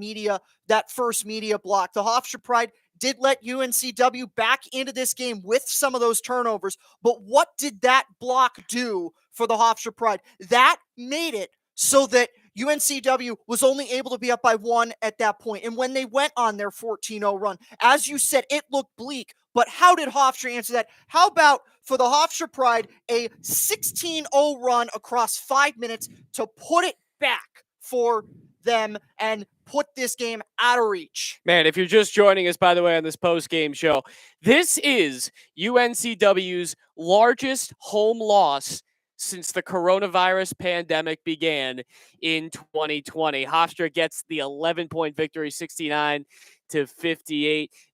first media block. The Hofstra Pride did let UNCW back into this game with some of those turnovers, but what did that block do for the Hofstra Pride? That made it so that UNCW was only able to be up by 1 at that point. And when they went on their 14-0 run, as you said, it looked bleak. But how did Hofstra answer that? How about for the Hofstra Pride, a 16-0 run across 5 minutes to put it back for them and put this game out of reach? Man, if you're just joining us, by the way, on this post-game show, this is UNCW's largest home loss since the coronavirus pandemic began in 2020. Hofstra gets the 11-point victory, 69-58.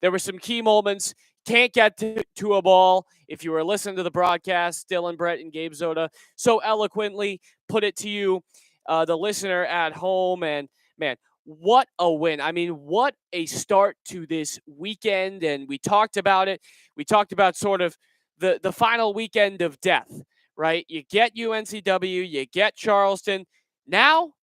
There were some key moments. Can't get to a ball. If you were listening to the broadcast, Dylan, Brett, and Gabe Zoda so eloquently put it to you, the listener at home. And man, what a win. I mean, what a start to this weekend. And we talked about it. We talked about sort of the final weekend of death, right? You get UNCW, you get Charleston. Now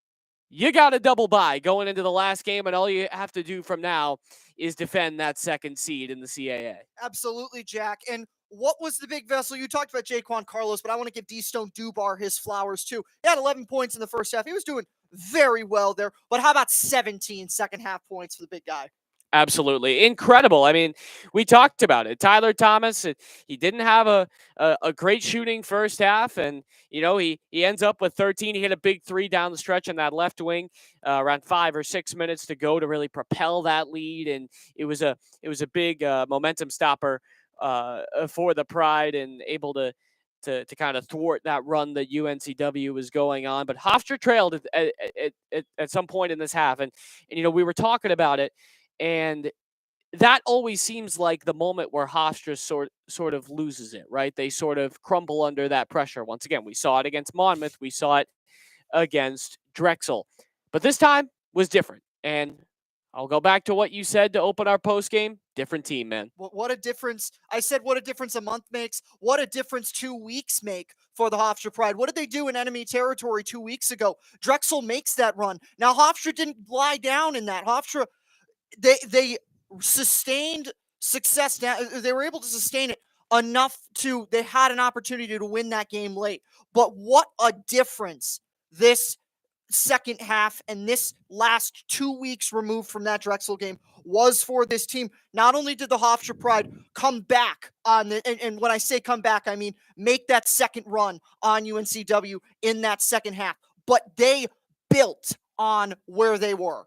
you got a double bye going into the last game, and all you have to do from now is defend that second seed in the CAA. Absolutely, Jack. And what was the big vessel? You talked about Jaquan Carlos, but I want to give D-Stone Dubar his flowers too. He had 11 points in the first half. He was doing very well there. But how about 17 second half points for the big guy? Absolutely. Incredible. I mean, we talked about it. Tyler Thomas, he didn't have a great shooting first half, and, you know, he ends up with 13. He hit a big three down the stretch on that left wing, around 5 or 6 minutes to go to really propel that lead, and it was a big momentum stopper for the Pride, and able to kind of thwart that run that UNCW was going on. But Hofstra trailed at some point in this half, and you know, we were talking about it. And that always seems like the moment where Hofstra sort of loses it, right? They sort of crumble under that pressure. Once again, we saw it against Monmouth. We saw it against Drexel. But this time was different. And I'll go back to what you said to open our post game. Different team, man. What a difference. I said what a difference a month makes. What a difference 2 weeks make for the Hofstra Pride. What did they do in enemy territory 2 weeks ago? Drexel makes that run. Now, Hofstra didn't lie down in that. Hofstra, they sustained success. They were able to sustain it enough they had an opportunity to win that game late. But what a difference this second half and this last 2 weeks removed from that Drexel game was for this team. Not only did the Hofstra Pride come back on and when I say come back, I mean make that second run on UNCW in that second half, but they built on where they were.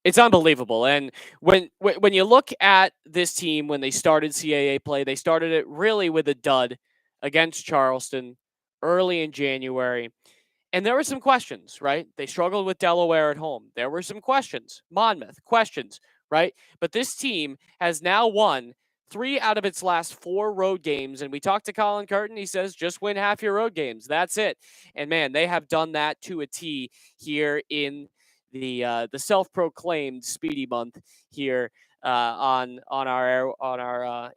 It's unbelievable. And when you look at this team, when they started CAA play, they started it really with a dud against Charleston early in January. And there were some questions, right? They struggled with Delaware at home. There were some questions. Monmouth, questions, right? But this team has now won 3 out of its last 4 road games. And we talked to Colin Curtin. He says, just win half your road games. That's it. And man, they have done that to a T here in the self-proclaimed Speedy Month here on our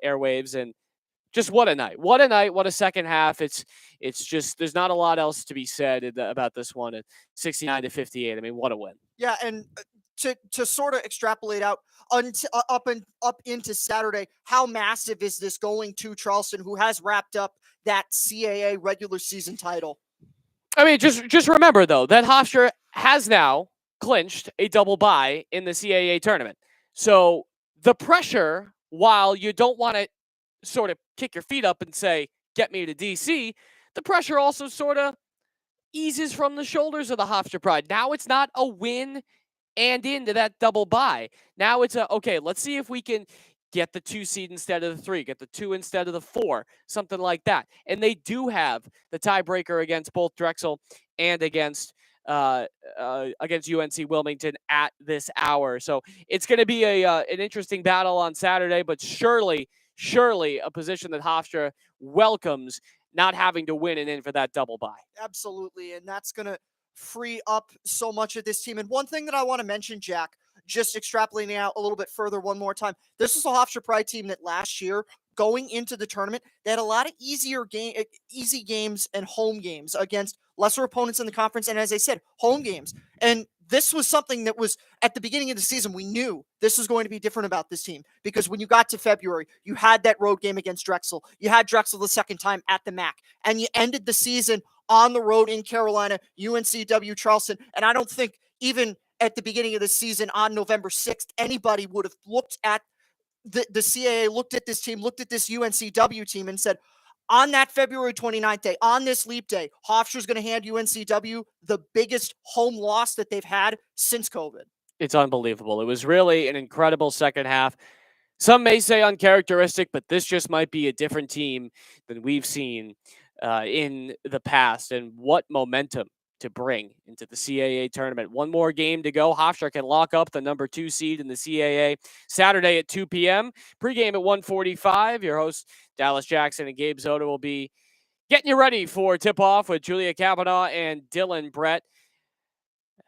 airwaves. And just what a night! What a night! What a second half! It's just there's not a lot else to be said about this one at 69-58. I mean, what a win! Yeah, and to sort of extrapolate out up into Saturday, how massive is this going to Charleston, who has wrapped up that CAA regular season title? I mean, just remember though that Hofstra has now clinched a double bye in the CAA tournament. So the pressure, while you don't want to sort of kick your feet up and say, get me to DC, the pressure also sort of eases from the shoulders of the Hofstra Pride. Now it's not a win and into that double bye. Now it's okay, let's see if we can get the 2 seed instead of the 3, get the 2 instead of the 4, something like that. And they do have the tiebreaker against both Drexel and against UNC Wilmington at this hour. So it's going to be an interesting battle on Saturday, but surely a position that Hofstra welcomes, not having to win and in for that double bye. Absolutely, and that's going to free up so much of this team. And one thing that I want to mention, Jack, just extrapolating out a little bit further one more time, this is a Hofstra Pride team that last year, going into the tournament, they had a lot of easy games and home games against lesser opponents in the conference. And as I said, home games. And this was something that was at the beginning of the season, we knew this was going to be different about this team, because when you got to February, you had that road game against Drexel. You had Drexel the second time at the MAC, and you ended the season on the road in Carolina, UNCW Charleston. And I don't think even at the beginning of the season on November 6th, anybody would have looked at the CAA, looked at this team, looked at this UNCW team and said, on that February 29th day, on this leap day, Hofstra's going to hand UNCW the biggest home loss that they've had since COVID. It's unbelievable. It was really an incredible second half. Some may say uncharacteristic, but this just might be a different team than we've seen in the past. And what momentum to bring into the CAA tournament. One more game to go. Hofstra can lock up the number 2 seed in the CAA Saturday at 2 p.m. Pregame at 1:45. Your hosts, Dallas Jackson and Gabe Zoda, will be getting you ready for tip-off with Julia Kavanaugh and Dylan Brett.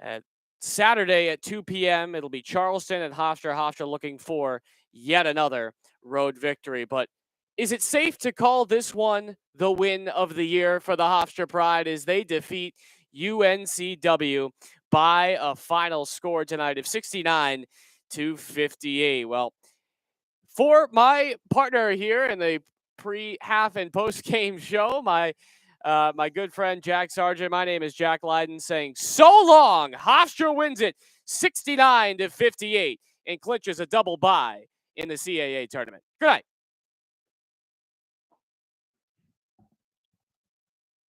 At Saturday at 2 p.m., it'll be Charleston and Hofstra. Hofstra looking for yet another road victory. But is it safe to call this one the win of the year for the Hofstra Pride as they defeat UNCW by a final score tonight of 69-58? Well, for my partner here in the pre-half and post-game show, my good friend Jack Sargent, my name is Jack Lydon, saying so long. Hofstra wins it 69-58 and clinches a double bye in the CAA tournament. Good night.